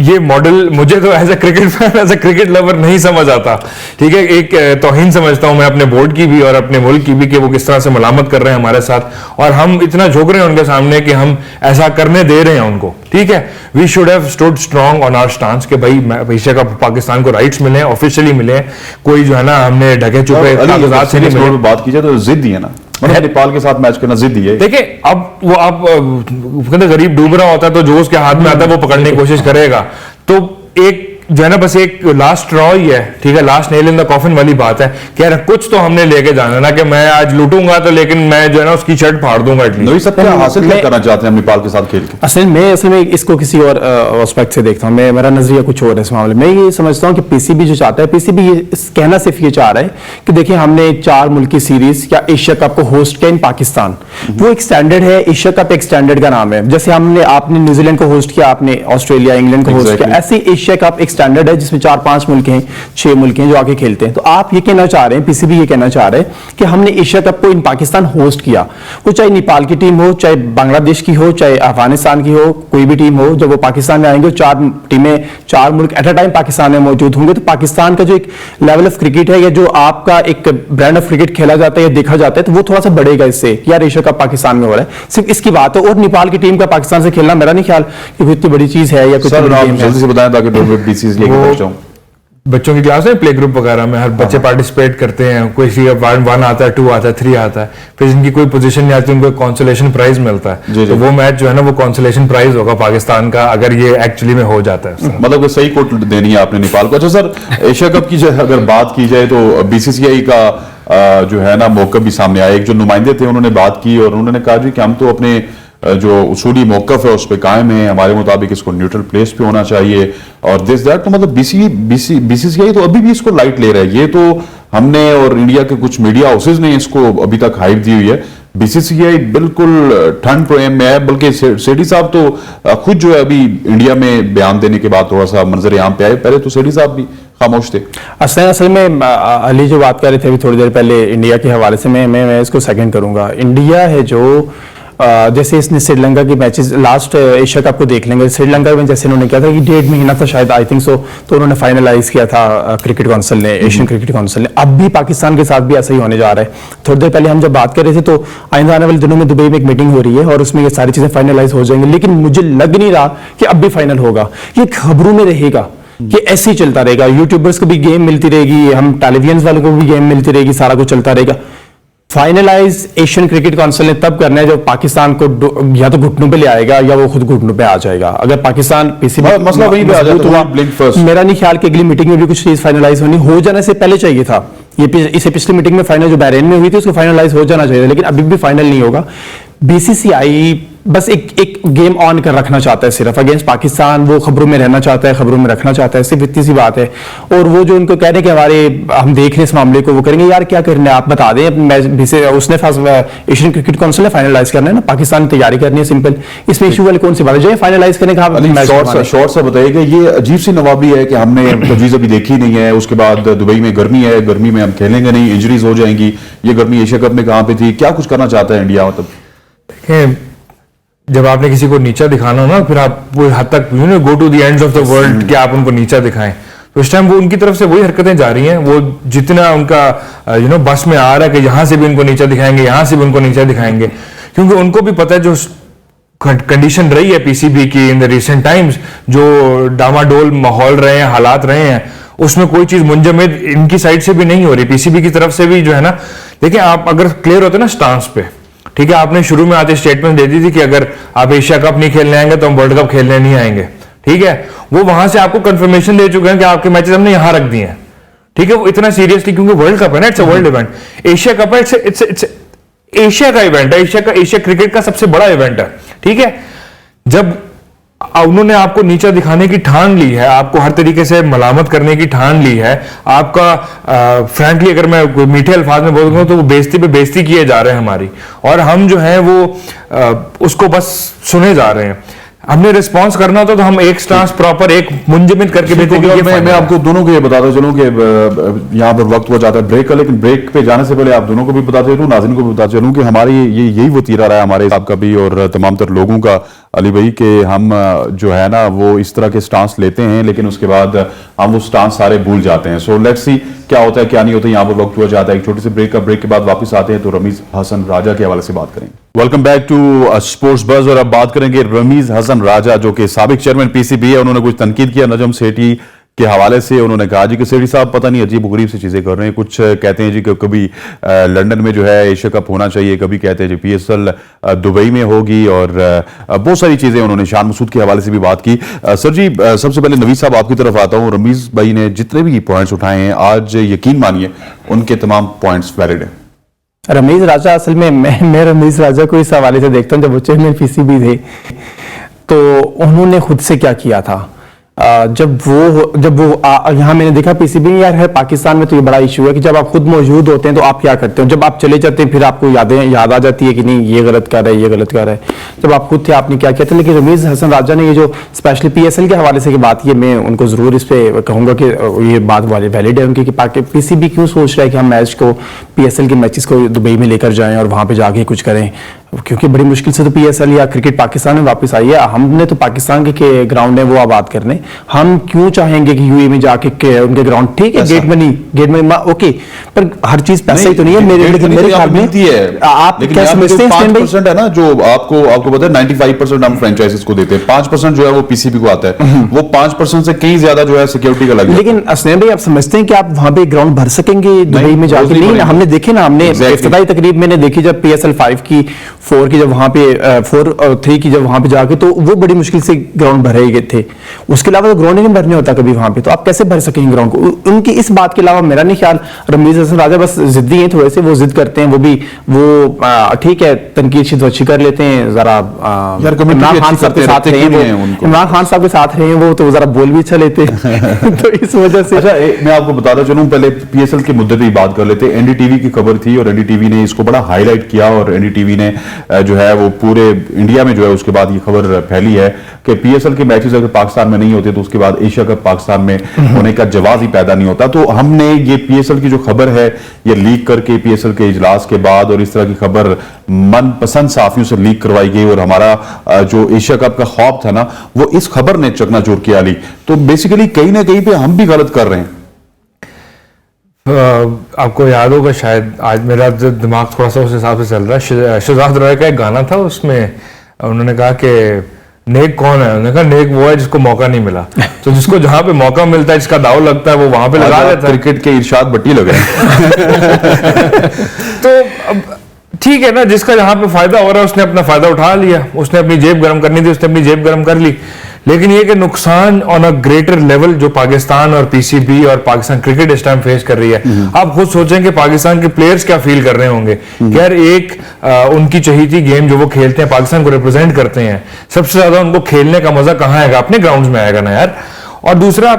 ये मॉडल मुझे तो as a cricket fan, as a cricket lover नहीं समझ आता, ठीक है। एक तौहीन समझता हूं मैं अपने बोर्ड की भी और अपने मुल्क की भी कि वो किस तरह से मलामत कर रहे हैं हमारे साथ, और हम इतना झुक रहे हैं उनके सामने कि हम ऐसा करने दे रहे हैं उनको, ठीक है। We should have stood strong on our stance कि भाई एशिया कप पाकिस्तान को राइट्स मिले, ऑफिशियली मिले, कोई जो है ना हमने ढके छुपे कागजात से नहीं मिले। बात की जाए तो जिद ही है ना, मतलब नेपाल के साथ मैच करना जिद ही है। देखिए, अब वो आप कहते गरीब डूब रहा होता है तो जो उसके हाथ में आता है वो पकड़ने की कोशिश करेगा। तो एक जो है ना, बस एक लास्ट स्ट्रॉ ही है, ठीक है, last nail in the coffin वाली बात है कि यार कुछ तो हमने लेके जाना ना, कि मैं आज लूटूंगा तो लेकिन मैं जो है ना उसकी शर्ट फाड़ दूंगा। नवी सब क्या हासिल क्या करना चाहते हैं हम नेपाल के साथ खेल के? असल में इसको किसी और एस्पेक्ट से देखता हूँ मैं, मेरा नजरिया कुछ और है इस मामले में। मैं ये समझता हूँ कि PCB जो चाहता है, PCB ये कहना सिर्फ ये चाह रहा है कि देखिए हमने 4 मुल्क की सीरीज या एशिया कप को होस्ट किया इन पाकिस्तान, वो एक स्टैंडर्ड है। एशिया कप एक स्टैंडर्ड का नाम है, जैसे आपने न्यूजीलैंड को होस्ट किया, आपने ऑस्ट्रेलिया इंग्लैंड को होस्ट किया, ऐसे एशिया कप एक स्टैंडर्ड है जिसमें 4-5 मुल्क हैं, 6 मुल्क हैं जो आके खेलते हैं। तो आप ये कहना चाह रहे हैं, PCB ये कहना चाह रहे हैं कि हमने एशिया कप को इन पाकिस्तान होस्ट किया, वो चाहे नेपाल की टीम हो, चाहे बांग्लादेश की हो, चाहे अफगानिस्तान की हो, कोई भी टीम हो, जब वो पाकिस्तान में आएंगे, 4 टीमें, 4 मुल्क एट अ टाइम पाकिस्तान में मौजूद होंगे, तो पाकिस्तान का जो एक लेवल ऑफ क्रिकेट है या जो आपका एक ब्रांड ऑफ क्रिकेट खेला जाता है या देखा जाता है, तो वो थोड़ा सा बढ़ेगा इससे कि यार एशिया कप पाकिस्तान में हो रहा है। सिर्फ इसकी बात है। और नेपाल की टीम का पाकिस्तान से खेलना मेरा नहीं ख्याल कि कोई इतनी बड़ी चीज है या कुछ जल्दी से बताएं ताकि BCCI लेके पहुंच जाऊं। बच्चों की क्लास में प्ले ग्रुप वगैरह में हर बच्चे पार्टिसिपेट करते हैं, कोई सी 1 आता है, 2 आता है, 3 आता है, फिर जिनकी कोई पोजीशन नहीं आती उनको कंसोलेशन प्राइज मिलता है। तो वो मैच जो है ना वो कंसोलेशन प्राइज होगा पाकिस्तान का, अगर ये एक्चुअली में हो जाता है। मतलब सही कोट देनी है आपने नेपाल को। अच्छा सर, एशिया कप की अगर बात की जाए तो BCCI का जो है ना मौका भी सामने आया। एक जो नुमाइंदे थे उन्होंने बात की और उन्होंने कहा जी कि हम तो अपने जो उसूली मौकफ है उस पर कायम है, हमारे मुताबिक इसको न्यूट्रल प्लेस पे होना चाहिए और दिस दैट। तो मतलब BCCI तो अभी भी इसको लाइट ले रहा है। ये तो हमने और इंडिया के कुछ मीडिया हाउसेज ने इसको अभी तक हाइप दी हुई है, बीसीसीआई बिल्कुल ठंड प्रेम में है, बल्कि सेठी साहब तो खुद जो है अभी इंडिया में बयान देने के बाद थोड़ा सा मंजर आम पे आए। पहले तो सेठी साहब भी खामोश थे। असल में अली जो बात कर रहे थे अभी थोड़ी देर पहले इंडिया के हवाले से, मैं इसको सेकंड करूंगा। इंडिया है जो जैसे इसने श्रीलंका की मैचेस लास्ट एशिया कप को देख लेंगे, श्रीलंका में जैसे उन्होंने किया था कि 1.5 महीना था शायद, आई थिंक सो, तो उन्होंने फाइनलाइज किया था क्रिकेट काउंसिल ने, एशियन क्रिकेट काउंसिल ने। अब भी पाकिस्तान के साथ भी ऐसा ही होने जा रहा है। थोड़ी देर पहले हम जब बात कर रहे थे तो आइंदा आने वाले दिनों में दुबई में एक मीटिंग हो रही है और उसमें ये सारी चीजें फाइनलाइज हो जाएंगी, लेकिन मुझे लग नहीं रहा कि अब भी फाइनल होगा। ये खबरों में रहेगा कि ऐसे ही चलता रहेगा, यूट्यूबर्स को भी गेम मिलती रहेगी, हम टेलीविजन वालों को भी गेम मिलती रहेगी, सारा कुछ चलता रहेगा। फाइनलाइज एशियन क्रिकेट काउंसिल ने तब करना है जब पाकिस्तान को या तो घुटनों पे ले आएगा या वो खुद घुटनों पे आ जाएगा। अगर पाकिस्तान पीसीबी मसला वहीं पे आ जाए तो ब्लिंक फर्स्ट। मेरा नहीं ख्याल कि अगली मीटिंग में भी कुछ चीज फाइनलाइज होनी हो जाने से पहले चाहिए था। इसे पिछली मीटिंग में फाइनल जो बहरीन में हुई थी उसको फाइनलाइज हो जाना चाहिए, लेकिन अभी भी फाइनल नहीं होगा। बीसीसीआई बस एक गेम ऑन कर रखना चाहता है सिर्फ अगेंस्ट पाकिस्तान, वो खबरों में रहना चाहता है, खबरों में रखना चाहता है, सिर्फ इतनी सी बात है। और वो जो उनको कह रहे हैं कि हम देख रहे हैं इस मामले को, वो करेंगे यार क्या करना है आप बता दें। उसने एशियन क्रिकेट काउंसिल ने फाइनलाइज करना है ना, पाकिस्तान की तैयारी करनी है, सिंपल। इसमें इशू वाली कौन सी बात है जो फाइनलाइज करने का। शॉर्ट सा बताइए कि ये अजीब सी नवाबी है कि हमने तजवीज अभी देखी नहीं है, उसके बाद दुबई में गर्मी है, गर्मी में हम खेलेंगे नहीं, इंजरीज हो जाएंगी। ये गर्मी एशिया कप में कहां पे थी, क्या कुछ करना चाहता है इंडिया? मतलब जब आपने किसी को नीचा दिखाना हो ना, फिर आप वो हद तक go to the ends of the world कि आप उनको नीचा दिखाएं, तो इस टाइम वो उनकी तरफ से वही हरकतें जा रही हैं। वो जितना उनका बस में आ रहा है कि यहां से भी उनको नीचा दिखाएंगे, यहां से भी उनको नीचा दिखाएंगे, क्योंकि उनको भी पता है जो कंडीशन रही है पीसीबी की इन द रिसेंट टाइम्स, जो डामाडोल माहौल रहे हैं, हालात रहे हैं, उसमें कोई चीज मुंजमद इनकी साइड से भी नहीं हो रही, पीसीबी की तरफ से भी जो है ना। देखिए, आप अगर क्लियर होते ना स्टांस पे, ठीक है, आपने शुरू में आते स्टेटमेंट दे दी थी कि अगर आप एशिया कप नहीं खेलने आएंगे तो हम वर्ल्ड कप खेलने नहीं आएंगे, ठीक है। वो वहां से आपको कंफर्मेशन दे चुके हैं कि आपके मैचेस हमने यहां रख दिए हैं, ठीक है। वो इतना सीरियसली, क्योंकि वर्ल्ड कप है ना, it's a world event. Asia cup है, इट्स एशिया का इवेंट है, एशिया क्रिकेट का सबसे बड़ा इवेंट है, ठीक है। जब उन्होंने आपको नीचा दिखाने की ठान ली है, आपको हर तरीके से मलामत करने की ठान ली है, आपका फ्रैंकली अगर मैं मीठे अल्फाज में बोलूंगा तो वो बेइज्जती पे बेइज्जती किए जा रहे हैं हमारी, और हम जो है वो उसको बस सुने जा रहे हैं। हमने रिस्पांस करना होता तो हम एक स्टांस प्रॉपर एक मुंजमद करके देते कि मैं आपको दोनों को ये बताता चलूं कि यहाँ पर वक्त हो जाता है ब्रेक का, लेकिन ब्रेक पे जाने से पहले आप दोनों को भी बताते चलूं, नाज़रीन को भी बताते चलूं कि हमारी यही वतीरा रहा है हमारे आपका भी और तमाम तर लोगों का, अली भाई, कि हम जो है ना वो इस तरह के स्टांस लेते हैं लेकिन उसके बाद हम वो स्टांस सारे भूल जाते हैं। सो लेट्स सी क्या होता है क्या नहीं होता। यहाँ पर वक्त हो जाता है एक छोटे से ब्रेक का, ब्रेक के बाद वापस आते हैं तो रमीज हसन राजा के हवाले से बात करेंगे। Welcome back to sports buzz, और अब बात करेंगे रमीज हसन राजा जो कि साबिक चेयरमैन पीसीबी है। उन्होंने कुछ तनकीद किया नजम सेठी के हवाले से। उन्होंने कहा जी कि सेठी साहब पता नहीं अजीब गरीब सी चीजें कर रहे हैं, कुछ कहते हैं जी कि कभी लंदन में जो है एशिया कप होना चाहिए, कभी कहते हैं जी पीएसएल दुबई में होगी, और बहुत सारी चीजें उन्होंने शान मसूद के हवाले से भी बात की। सर जी, सबसे पहले नवीद साहब आपकी तरफ आता हूँ। रमीज भाई ने जितने भी पॉइंट्स उठाए हैं आज यकीन मानिए उनके तमाम पॉइंट्स वैलिड है। रमीज राजा, असल में मैं रमीज राजा को इस हवाले से देखता हूँ, जब वो चेयरमैन पीसीबी थे तो उन्होंने खुद से क्या किया था। जब वो यहाँ मैंने देखा पीसीबी यार है पाकिस्तान में, तो ये बड़ा इशू है कि जब आप खुद मौजूद होते हैं तो आप क्या करते हो, जब आप चले जाते हैं फिर आपको याद आ जाती है कि नहीं ये गलत कर रहा है, ये गलत कर रहा है। जब आप खुद थे आपने क्या किया था। लेकिन रमीज हसन राजा ने ये जो स्पेशली पीएसएल के हवाले से की बात की, मैं उनको जरूर इस पर कहूंगा कि ये बात वैलिड है उनकी कि पीसीबी क्यों सोच रहा है कि हम मैच को पीएसएल के मैचेस को दुबई में लेकर जाएं और वहां पर जाके कुछ करें, क्योंकि बड़ी मुश्किल से तो पीएसएल या क्रिकेट पाकिस्तान में वापस आई है। हमने तो पाकिस्तान के ग्राउंड है वो आबाद करने, हम क्यों चाहेंगे कि यूएई में जाके उनके ग्राउंड, ठीक है गेट में ओके, पर हर चीज पैसा ही तो नहीं है। मेरे ख्याल में आप क्या समझते हैं 5% है ना जो आपको पता है 95% हम फ्रेंचाइजीज को देते हैं, 5% जो है वो पीसीबी को आता है, वो 5% से कहीं ज्यादा जो है सिक्योरिटी का लगता है। लेकिन असलम भाई आप समझते हैं कि आप वहां पे ग्राउंड भर सकेंगे दुबई में जाके? नहीं, हमने देखे ना, हमने इफ्तिताई तकरीब मैंने देखी जब पीएसएल 5 की, 4 की जब वहां पे 4-3 की जब वहां पे जाके, तो वो बड़ी मुश्किल से ग्राउंड भरे गए थे। उसके अलावा तो ग्राउंड ही नहीं भरने होता कभी वहां पे, तो आप कैसे भर सकेंगे ग्राउंड को? उनकी इस बात के अलावा मेरा नहीं ख्याल, रमीज हसन राजा बस जिद्दी हैं थोड़े से, वो जिद करते हैं, वो भी वो ठीक है, तनकीद शिद अच्छी कर लेते हैं जरा। यार कमेंट इमरान खान साहब के साथ रहे हैं वो, इमरान खान साहब के साथ रहे हैं वो, तो जरा बोल भी अच्छा लेते हैं तो इस वजह से। अच्छा, मैं आपको बताता चलूं, पहले पीएसएल के मुद्दे पे ही बात कर लेते हैं। एनडीटीवी की खबर थी और एनडीटीवी ने इसको बड़ा हाईलाइट किया, और एनडीटीवी ने जो है वो पूरे इंडिया में जो है उसके बाद ये खबर फैली है कि पीएसएल के मैचेस अगर पाकिस्तान में नहीं होते तो उसके बाद एशिया कप पाकिस्तान में होने का जवाब ही पैदा नहीं होता। तो हमने ये पीएसएल की जो खबर है ये लीक करके पीएसएल के इजलास के बाद, और इस तरह की खबर मनपसंद साफियों से लीक करवाई गई, और हमारा जो एशिया कप का ख्वाब था ना, वो इस खबर ने चकनाचूर किया ली। तो बेसिकली कहीं ना कहीं पे हम भी गलत कर रहे हैं। आपको याद होगा शायद, आज मेरा जो दिमाग थोड़ा सा उस हिसाब से चल रहा है, शहजाद रॉय का एक गाना था, उसमें उन्होंने कहा कि नेक कौन है, उन्होंने कहा नेक वो है जिसको मौका नहीं मिला। तो जिसको जहां पे मौका मिलता है, जिसका दाव लगता है, वो वहां पे लगा लेता है। क्रिकेट के इरशाद भट्टी लग रहे हैं तो अब ठीक है ना, जिसका जहां पे फायदा हो रहा है उसने अपना फायदा उठा लिया, उसने अपनी जेब गर्म करनी थी, उसने अपनी जेब गर्म कर ली। लेकिन ये कि नुकसान ऑन अ ग्रेटर लेवल जो पाकिस्तान और पीसीबी और पाकिस्तान क्रिकेट इस टाइम फेस कर रही है, आप खुद सोचें कि पाकिस्तान के प्लेयर्स क्या फील कर रहे होंगे कि यार एक उनकी चहीती गेम जो वो खेलते हैं, पाकिस्तान को रिप्रेजेंट करते हैं, सबसे ज्यादा उनको खेलने का मजा कहाँ आएगा? अपने ग्राउंड्स में आएगा ना यार। और दूसरा,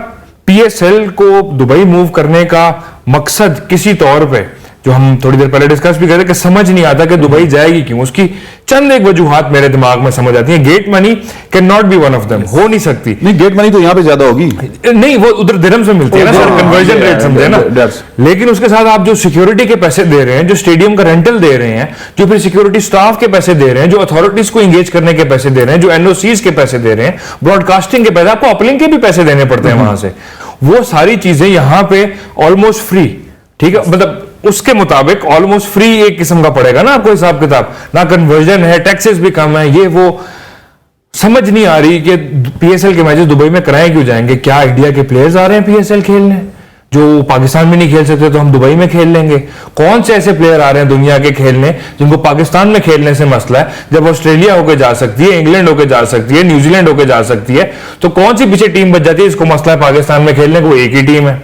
पीएसएल को दुबई मूव करने का मकसद किसी तौर पे, जो हम थोड़ी देर पहले डिस्कस भी कर रहे थे, कि समझ नहीं आता कि दुबई जाएगी क्यों। उसकी चंद एक वजूहात मेरे दिमाग में समझ आती हैं। Get money can not be one of them, हो नहीं सकती। नहीं, गेट मनी तो यहाँ पे ज्यादा होगी। नहीं, वो उधर दिरहम से मिलती है ना सर, कन्वर्जन रेट समझे ना। लेकिन उसके साथ आप जो सिक्योरिटी के पैसे दे रहे हैं, जो स्टेडियम का रेंटल दे रहे हैं, जो फिर सिक्योरिटी स्टाफ के पैसे दे रहे हैं, जो अथॉरिटीज को एंगेज करने के पैसे दे रहे हैं, जो एनओसीज के पैसे दे रहे हैं, ब्रॉडकास्टिंग के पैसे, आपको अपलिंक के भी पैसे देने पड़ते हैं वहां से, वो सारी चीजें यहाँ पे ऑलमोस्ट फ्री। ठीक है, मतलब उसके मुताबिक ऑलमोस्ट फ्री एक किस्म का पड़ेगा ना आपको हिसाब किताब, ना कन्वर्जन है, टैक्सेस भी कम है। ये वो समझ नहीं आ रही कि पीएसएल के मैचेस दुबई में कराए क्यों जाएंगे? क्या इंडिया के प्लेयर्स आ रहे हैं पीएसएल खेलने जो पाकिस्तान में नहीं खेल सकते, तो हम दुबई में खेल लेंगे? कौन से ऐसे प्लेयर आ रहे हैं दुनिया के खेलने जिनको पाकिस्तान में खेलने से मसला है? जब ऑस्ट्रेलिया होकर जा सकती है, इंग्लैंड होकर जा सकती है, न्यूजीलैंड होकर जा सकती है, तो कौन सी पीछे टीम बच जाती है? इसको मसला है पाकिस्तान में खेलने को, एक ही टीम है।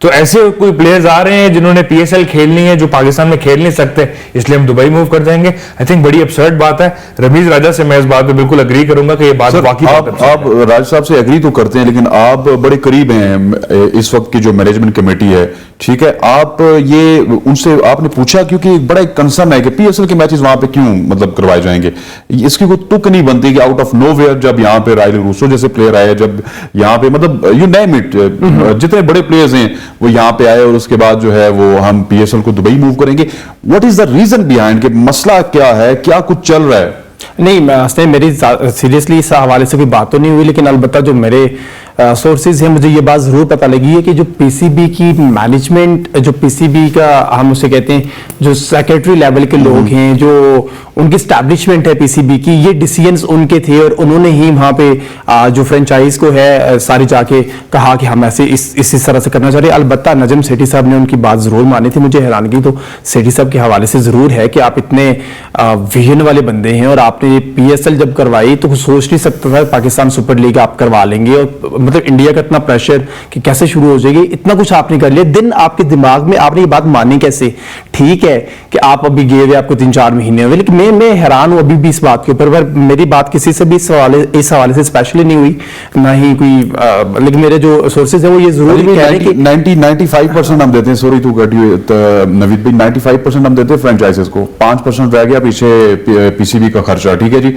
तो ऐसे कोई प्लेयर्स आ रहे हैं जिन्होंने पीएसएल खेलनी है, जो पाकिस्तान में खेल नहीं सकते, इसलिए हम दुबई मूव कर जाएंगे। आई थिंक बड़ी अपसर्ड बात है। रमीज राजा से मैं इस बात पे बिल्कुल अग्री करूंगा कि ये बात वाकई आप राज साहब से एग्री तो करते हैं, लेकिन आप बड़े करीब हैं इस वक्त की जो मैनेजमेंट कमेटी है, ठीक है, आप ये उनसे आपने पूछा? क्योंकि बड़ा एक कंसर्न है कि पीएसएल के मैचेस वहां पे क्यों मतलब करवाए जाएंगे। इसकी कोई तुक नहीं बनती कि आउट ऑफ नोवेयर जब यहाँ पे राइल रूसो जैसे प्लेयर आए, जब यहाँ पे मतलब यू नेम इट, जितने बड़े प्लेयर्स हैं वो यहाँ पे आए, और उसके बाद जो है वो हम पीएसएल को दुबई मूव करेंगे। What is the reason behind, कि मसला क्या है, क्या कुछ चल रहा है? नहीं, मैं मेरी सीरियसली इस हवाले से कोई बात तो नहीं हुई, लेकिन अलबत्ता जो मेरे सोर्सेज हैं, मुझे ये बात जरूर पता लगी है कि जो पीसीबी की मैनेजमेंट, जो पीसीबी का हम उसे कहते हैं, जो सेक्रेटरी लेवल के लोग हैं, जो उनकी स्टैब्लिशमेंट है पीसीबी की, ये डिसीजंस उनके थे, और उन्होंने ही वहां पे जो फ्रेंचाइज को है सारी जाके कहा कि हम ऐसे इस तरह से करना चाह रहे हैं। अलबत्ता नजम सेठी साहब ने उनकी बात जरूर मानी थी। मुझे हैरानगी तो सेठी साहब के हवाले से जरूर है कि आप इतने विजन वाले बंदे हैं, और आपने पीएसएल जब करवाई तो सोच नहीं सकता था पाकिस्तान सुपर लीग आप करवा लेंगे, और मतलब इंडिया का इतना प्रेशर कि कैसे शुरू हो जाएगी, इतना कुछ आपने कर लिया। दिन आपके दिमाग में आपने ये बात मानी कैसे? ठीक है कि आप अभी गए हुए, आपको 3-4 महीने हुए, लेकिन मैं हैरान हूं अभी भी इस बात के ऊपर। पर मेरी बात किसी से भी इस हवाले से स्पेशली नहीं हुई, ना ही कोई, लेकिन मेरे जो सोर्सेज है वो ये जरूर कह रहे हैं कि 95% हम देते हैं, sorry to cut you Naveed भाई, 95% हम देते हैं फ्रेंचाइजेस को, 5% रह गया पीछे पीसीबी का खर्चा, ठीक है जी।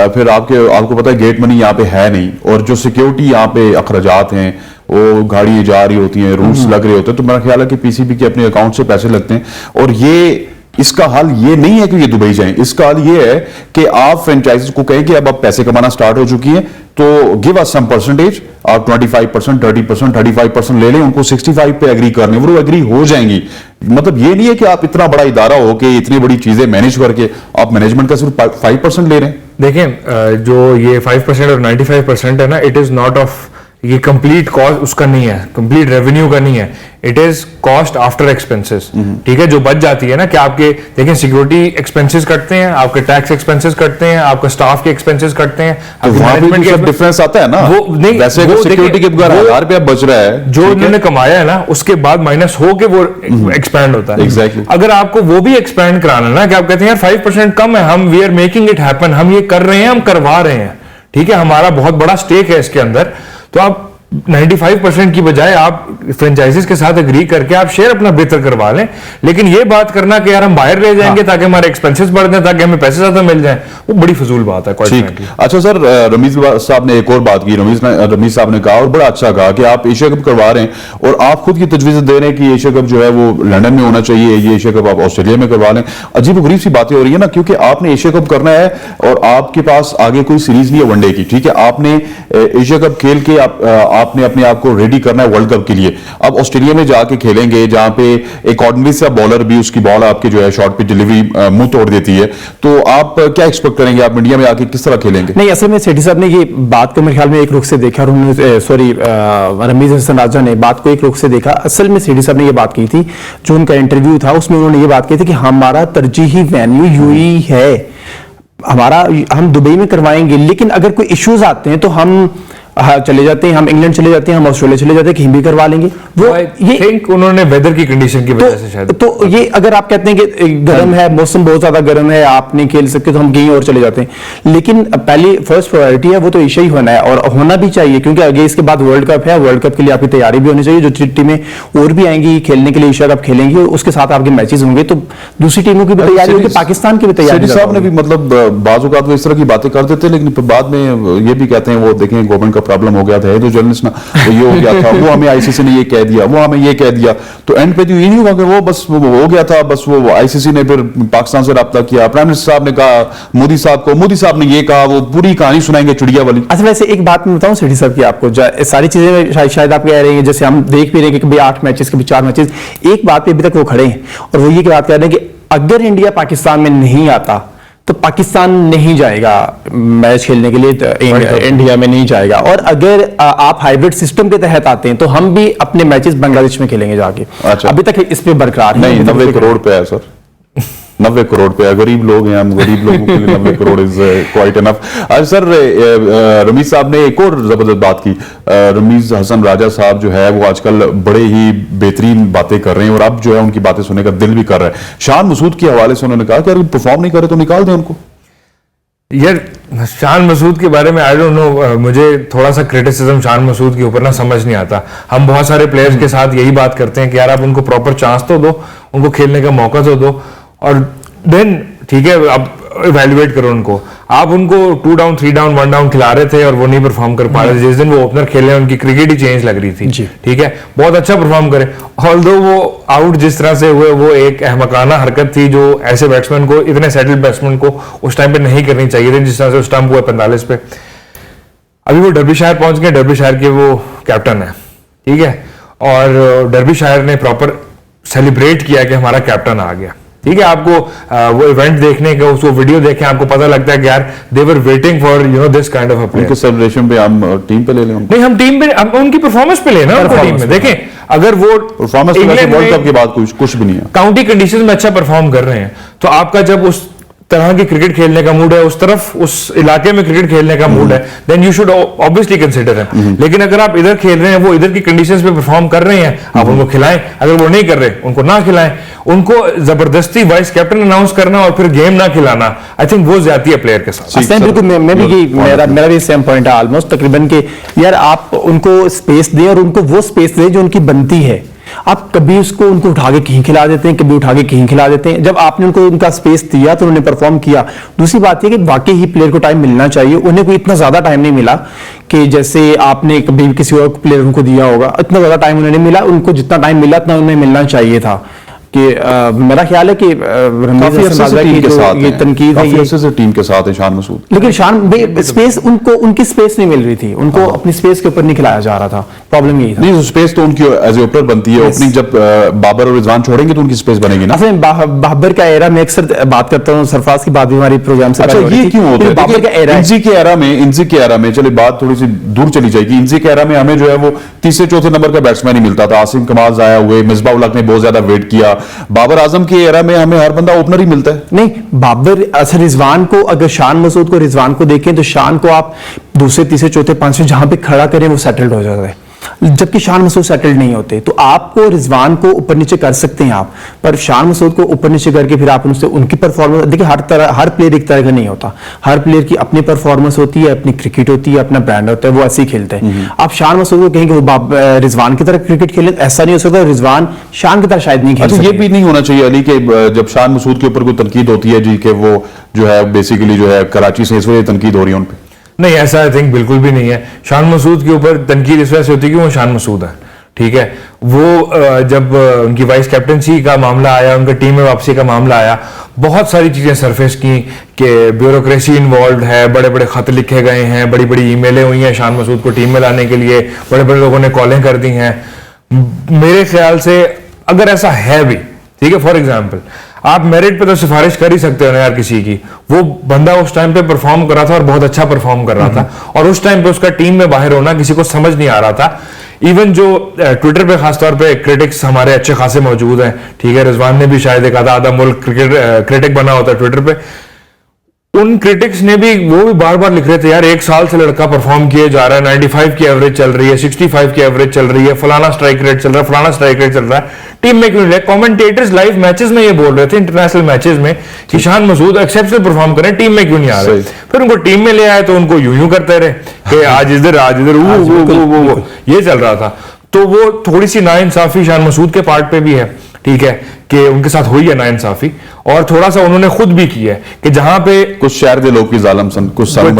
फिर आपको पता है गेट मनी यहाँ पे है नहीं, और जो सिक्योरिटी यहाँ पे अखराजात हैं, वो गाड़ियां जा रही होती हैं, रूल्स लग रहे होते हैं, तो मेरा ख्याल है कि पीसीबी के अपने अकाउंट से पैसे लगते हैं। और ये इसका हाल ये नहीं है कि ये दुबई जाएं, इसका हाल ये है कि आप फ्रेंचाइजीज को कहें कि अब आप पैसे कमाना स्टार्ट हो चुकी है, तो गिव अस सम परसेंटेज, आप 25%, 30%, 35% ले लें, उनको 65 पे एग्री करने, वो एग्री हो जाएंगी। मतलब ये नहीं है कि आप इतना बड़ा इदारा हो कि इतनी बड़ी चीजें मैनेज करके आप मैनेजमेंट का सिर्फ 5% ले रहे हैं। देखें, जो ये 5% और 95% है ना, इट इज नॉट ऑफ ये कंप्लीट कॉस्ट उसका नहीं है, कंप्लीट रेवेन्यू का नहीं है, it is cost after expenses. ठीक है, जो बच जाती है ना कि आपके देखें सिक्योरिटी एक्सपेंसेस कटते हैं, आपके टैक्स एक्सपेंसेस कटते हैं, आपका स्टाफ के एक्सपेंसेस कटते हैं, तो वहां भी मैनेजमेंट कुछ के डिफरेंस आता है ना। वो नहीं, वैसे वो सिक्योरिटी के देखिए, अगर वो 1000 रुपया बच रहा है जो उन्होंने कमाया है ना उसके बाद माइनस हो के वो एक्सपैंड होता है। Exactly. अगर आपको वो भी एक्सपैंड कराना है ना कि आप कहते हैं यार 5% कम है, हम we are making it happen, हम ये कर रहे हैं, हम करवा रहे हैं, ठीक है, हमारा बहुत बड़ा स्टेक है इसके अंदर, तो आप 95% की बजाय आप फ्रेंचाइजीज के साथ एग्री करके आप शेयर अपना बेहतर करवा लें। लेकिन ये बात करना कि यार हम बाहर ले जाएंगे ताकि हमारे एक्सपेंसेस बढ़ जाए, ताकि हमें पैसे ज्यादा मिल जाए, वो बड़ी फजूल बात है। quite ठीक। frankly। अच्छा सर, रमीज साहब ने एक और बात की, रमीज साहब ने कहा और बड़ा अच्छा कहा कि आप एशिया कप करवा रहे हैं और आप खुद की तजवीज दे रहे हैं कि एशिया कप जो है वो लंदन में होना चाहिए, ये एशिया कप आप ऑस्ट्रेलिया में करवा लें। अजीब गरीब सी बातें हो रही है ना, क्योंकि आपने एशिया कप करना है और आपके पास आगे कोई सीरीज नहीं है वनडे की, ठीक है, आपने एशिया कप खेल के आपने अपने आप को रेडी करना है वर्ल्ड कप के लिए। अब ऑस्ट्रेलिया में जाके खेलेंगे जहां पे एक ऑर्डिनरी सा बॉलर भी उसकी बॉल आपके जो है शॉर्ट पे डिलीवरी मुंह तोड़ देती है, तो आप क्या एक्सपेक्ट करेंगे, आप इंडिया में आके किस तरह खेलेंगे? नहीं, असल में सेठी साहब ने ये बात को मेरे ख्याल में एक रुख से देखा और उन्होंने सॉरी रमीज हसन राजा ने बात को एक रुख से देखा। असल में सेठी साहब ने ये बात की थी, जो उनका इंटरव्यू था उसमें उन्होंने ये बात की थी कि हमारा तरजीही वेन्यू यूएई है, हमारा हम दुबई में करवाएंगे, लेकिन अगर कोई इश्यूज आते हैं तो हम चले जाते हैं, हम इंग्लैंड चले जाते हैं, हम ऑस्ट्रेलिया चले जाते हैं, कहीं भी करवा लेंगे। वो ये थिंक उन्होंने वेदर की कंडीशन की वजह से शायद, तो ये अगर आप कहते हैं कि गर्म है, मौसम बहुत ज्यादा गर्म है, आप नहीं खेल सकते, तो हम कहीं और चले जाते हैं। लेकिन पहली फर्स्ट प्रायोरिटी है वो तो एशिया ही होना है और होना भी चाहिए, क्योंकि आगे इसके बाद वर्ल्ड कप है, वर्ल्ड कप के लिए आपकी तैयारी भी होनी चाहिए। जो टीमें और भी आएंगी खेलने के लिए एशिया कप खेलेंगी, उसके साथ आपके मैचेस होंगे, तो दूसरी टीमों की भी तैयारी होगी, पाकिस्तान की भी तैयारी। साहब ने भी मतलब बाजू का इस तरह की बातें कर देते, लेकिन बाद में ये भी कहते हैं वो देखें गवर्नमेंट का प्रॉब्लम हो गया था, जर्नलिस्ट ना तो ये हो गया था, वो हमें आईसीसी ने ये कह दिया, वो हमें ये कह दिया, तो एंड पे तो ये नहीं हुआ कि वो बस वो हो गया था, बस वो आईसीसी ने फिर पाकिस्तान से राब्ता किया, प्राइम मिनिस्टर साहब ने कहा मोदी साहब को, मोदी साहब ने ये कहा, वो पूरी कहानी सुनाएंगे चिड़िया वाली। अच्छा, वैसे एक बात मैं बताऊं सेठी साहब की आपको, सारी चीजें शायद आप कह रहे हैं, जैसे हम देख भी रहे हैं कि कभी 8 मैचेस कभी 4 मैचेस, एक बात पे अभी तक वो खड़े हैं और वो ये की बात कर रहे हैं कि अगर इंडिया पाकिस्तान में नहीं आता तो पाकिस्तान नहीं जाएगा मैच खेलने के लिए, इंडिया में नहीं जाएगा, और अगर आप हाइब्रिड सिस्टम के तहत आते हैं तो हम भी अपने मैचेस बांग्लादेश में खेलेंगे जाके। अच्छा। अभी तक इस पे बरकरार नहीं, 90 करोड़ पे है सर, 90 करोड़ पे, गरीब लोग हैं हम, गरीब लोगों के लिए 90 करोड़ इज क्वाइट इनफ। आज सर रमीज साहब ने एक और जबरदस्त बात की, रमीज हसन राजा साहब जो है वो आजकल बड़े ही बेहतरीन बातें कर रहे हैं और अब जो है उनकी बातें सुनने का दिल भी कर रहा है। शान मसूद के हवाले से उन्होंने कहा कि अगर परफॉर्म नहीं करे तो निकाल दें उनको। यार शान मसूद के बारे में आई डोंट नो, मुझे थोड़ा सा क्रिटिसिज्म शान मसूद के ऊपर ना समझ नहीं आता। हम बहुत सारे प्लेयर्स के साथ यही बात करते हैं कि यार आप उनको प्रॉपर चांस तो दो, उनको खेलने का मौका तो दो, और देन ठीक है अब इवेल्युएट करो उनको। आप उनको 2 डाउन 3 डाउन 1 डाउन खिला रहे थे और वो नहीं परफॉर्म कर पा रहे थे। जिस दिन वो ओपनर खेले उनकी क्रिकेट ही चेंज लग रही थी, ठीक है, बहुत अच्छा परफॉर्म करे, ऑल्दो वो आउट जिस तरह से हुए वो एक अहमकाना हरकत थी जो ऐसे बैट्समैन को, इतने सेटल्ड बैट्समैन को उस टाइम पे नहीं करनी चाहिए थी, जिस तरह से स्टंप हुआ 45 पे। अभी वो डर्बीशायर पहुंच गए, डर्बीशायर के वो कैप्टन है, ठीक है, और डर्बीशायर ने प्रॉपर सेलिब्रेट किया कि हमारा कैप्टन आ गया, ठीक है। आपको वो इवेंट देखने का, उसको वीडियो देखें, आपको पता लगता है कि यार they were waiting for this kind of a player. उनके सेलिब्रेशन पे हम टीम पे ले लें, नहीं हम टीम पे, हम उनकी परफॉर्मेंस पे लेना, उनको टीम में देखें। अगर वो परफॉर्मेंस वर्ल्ड कप के बाद कुछ भी नहीं है, काउंटी कंडीशंस में अच्छा परफॉर्म कर रहे हैं, तो आपका जब उस तरह की क्रिकेट खेलने का मूड है, उस तरफ उस इलाके में क्रिकेट खेलने का मूड है, then you should obviously consider him. लेकिन अगर आप इधर खेल रहे हैं, वो इधर की कंडीशंस पे परफॉर्म कर रहे हैं, आप उनको खिलाएं, अगर वो नहीं कर रहे उनको ना खिलाएं। उनको जबरदस्ती वाइस कैप्टन अनाउंस करना और फिर गेम ना खिलाना, आई थिंक वो ज्यादा है प्लेयर के साथ। बिल्कुल, मैं भी मेरा भी सेम पॉइंट है ऑलमोस्ट तकरीबन के, यार आप उनको स्पेस दें और उनको वो स्पेस दें जो उनकी बनती है। आप कभी उसको उनको उठा के कहीं खिला देते हैं, कभी उठा के कहीं खिला देते हैं। जब आपने उनको उनका स्पेस दिया तो उन्होंने परफॉर्म किया। दूसरी बात यह कि वाकई ही प्लेयर को टाइम मिलना चाहिए, उन्हें कोई इतना ज्यादा टाइम नहीं मिला कि जैसे आपने कभी किसी और प्लेयर को दिया होगा, इतना ज्यादा टाइम उन्हें नहीं मिला। उनको जितना टाइम मिला उतना उन्हें मिलना चाहिए था। कि मेरा ख्याल है कि रणवीर काफी हसन अरसे से बाजवा टीम की के जो साथ ये हैं, तनकीद है काफी ये, अरसे से टीम के साथ है शान मसूद। लेकिन स्पेस उनको उनकी स्पेस नहीं मिल रही थी, उनको अपनी स्पेस के ऊपर नहीं खिलाया जा रहा था, प्रॉब्लम यही था। नहीं, स्पेस तो उनकी एज ए ओपनर बनती है, ओपनिंग जब बाबर और रिजवान छोड़ेंगे तो उनकी स्पेस बनेगी ना। असल में बाबर का एरा, मैं अक्सर बात करता हूँ, सरफराज की बात भी हमारी प्रोग्राम से अच्छा, पहले हो रही ये थी, क्यों होता है? बाबर का एरा है। इंजी के एरा में चलिए बात थोड़ी सी दूर चली जाएगी। इंजी के एरा में हमें जो है वो तीसरे चौथे नंबर का बैट्समैन ही मिलता था। आसिम कमाल आया हुए, मिसबाह उल हक ने बहुत ज्यादा वेट किया। बाबर आजम के एरा में हमें हर बंदा ओपनर ही मिलता है। नहीं, बाबर अच्छा, रिजवान को अगर शान मसूद को रिजवान को देखें तो शान को आप दूसरे तीसरे चौथे पांचवें जहां पे खड़ा करें वो सेटल्ड हो जाता है, जबकि शान मसूद सेटल्ड नहीं होते। तो आपको रिजवान को ऊपर नीचे कर सकते हैं आप, पर शान मसूद को ऊपर नीचे करके फिर आप उनसे उनकी परफॉर्मेंस देखिए। हर प्लेयर एक तरह का नहीं होता, हर प्लेयर की अपनी परफॉर्मेंस होती है, अपनी क्रिकेट होती है, अपना ब्रांड होता है, वो ऐसे ही खेलते हैं। आप शान मसूद को कहेंगे वो रिजवान की तरह क्रिकेट खेलें, ऐसा नहीं हो सकता। रिजवान शान की तरह शायद नहीं खेल अच्छा, ये सकते। भी नहीं होना चाहिए अली के जब शान मसूद के ऊपर कोई तनकीद होती है जी कि वो जो है बेसिकली जो है कराची से इस वजह तनकीद हो रही है उन पे। नहीं, ऐसा आई थिंक बिल्कुल भी नहीं है। शान मसूद के ऊपर तनकीद इस वजह से होती है कि वो शान मसूद है, ठीक है। वो जब उनकी वाइस कैप्टनसी का मामला आया, उनका टीम में वापसी का मामला आया, बहुत सारी चीजें सरफेस की कि ब्यूरोक्रेसी इन्वॉल्व है, बड़े बड़े खत लिखे गए हैं, बड़ी बड़ी ईमेलें हुई हैं शान मसूद को टीम में लाने के लिए, बड़े बड़े लोगों ने कॉलें कर दी हैं। मेरे ख्याल से अगर ऐसा है भी, ठीक है, फॉर एग्जाम्पल आप मेरिट पे तो सिफारिश कर ही सकते हो ना यार किसी की। वो बंदा उस टाइम पे परफॉर्म कर रहा था और बहुत अच्छा परफॉर्म कर रहा था, और उस टाइम पे उसका टीम में बाहर होना किसी को समझ नहीं आ रहा था। इवन जो ट्विटर पे खासतौर पे क्रिटिक्स हमारे अच्छे खासे मौजूद हैं, ठीक है, रिजवान ने भी शायद एक आधा मुल्क क्रिटिक बना होता है ट्विटर पे, उन क्रिटिक्स ने भी वो भी बार बार लिख रहे थे यार 1 साल से लड़का परफॉर्म किए जा रहा है, 95 की एवरेज चल रही है, 65 की एवरेज चल रही है, फलाना स्ट्राइक रेट चल रहा है, फलाना स्ट्राइक रेट चल रहा है, टीम में क्यों नहीं रहे? कमेंटेटर्स लाइव मैचेस में ये बोल रहे थे, इंटरनेशनल मैचेस में, कि शान मसूद एक्सेप्शनल परफॉर्म करें, टीम में क्यों नहीं आ रहे? फिर उनको टीम में ले आए तो उनको यूं यूं करते रहे कि आज इधर वो ये चल रहा था। तो वो थोड़ी सी नाइंसाफी शान मसूद के पार्ट पे भी है, ठीक है, कि उनके साथ हुई है नाइंसाफी, और थोड़ा सा उन्होंने खुद भी की है कि जहां पे कुछ शहर दे लोग की जालम सन कुछ सन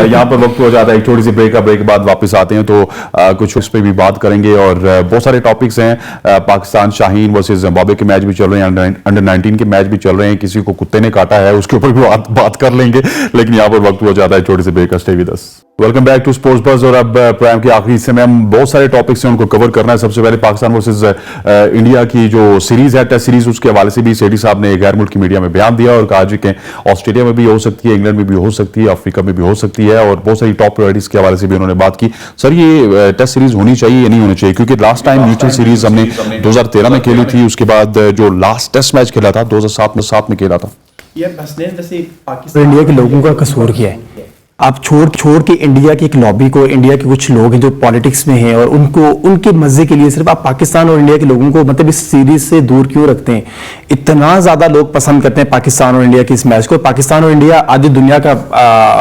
यहाँ पर वक्त हो जाता है। एक छोटी सी ब्रेक के बाद वापस आते हैं तो कुछ उस पर भी बात करेंगे, और बहुत सारे टॉपिक्स हैं। पाकिस्तान शाहीन वर्सेस जिम्बाब्वे के मैच भी चल रहे हैं, अंडर 19 के मैच भी चल रहे हैं, किसी को कुत्ते ने काटा है उसके ऊपर भी बात कर लेंगे, लेकिन यहाँ पर वक्त हो जाता है छोटी सी ब्रेक का। Stay with us. Welcome back to sports buzz. और अब प्रोग्राम के आखिरी हिस्से में हम बहुत सारे टॉपिक्स हैं उनको कवर करना है। सबसे पहले पाकिस्तान वर्सेस इंडिया की जो सीरीज है, टेस्ट सीरीज, उसके हवाले से भी सेठी साहब ने गैर मुल्की मीडिया में बयान दिया और कहा जी कि ऑस्ट्रेलिया में भी हो सकती है, इंग्लैंड में भी हो सकती है, अफ्रीका में भी हो सकती है, और बहुत सारी टॉप प्रायोरिटीज के हवाले से भी उन्होंने बात की। सर, ये टेस्ट सीरीज होनी चाहिए या नहीं होनी चाहिए? क्योंकि लास्ट टाइम न्यूट्रल सीरीज हमने 2013 में खेली थी, उसके बाद जो लास्ट टेस्ट मैच खेला था 2007 में खेला था। तो इंडिया के लोगों का कसूर क्या है? आप छोड़ के इंडिया की एक लॉबी को, इंडिया के कुछ लोग हैं जो पॉलिटिक्स में हैं और उनको उनके मजे के लिए सिर्फ आप पाकिस्तान और इंडिया के लोगों को मतलब इस सीरीज से दूर क्यों रखते हैं? इतना ज्यादा लोग पसंद करते हैं पाकिस्तान और इंडिया की इस मैच को। पाकिस्तान और इंडिया आधी दुनिया का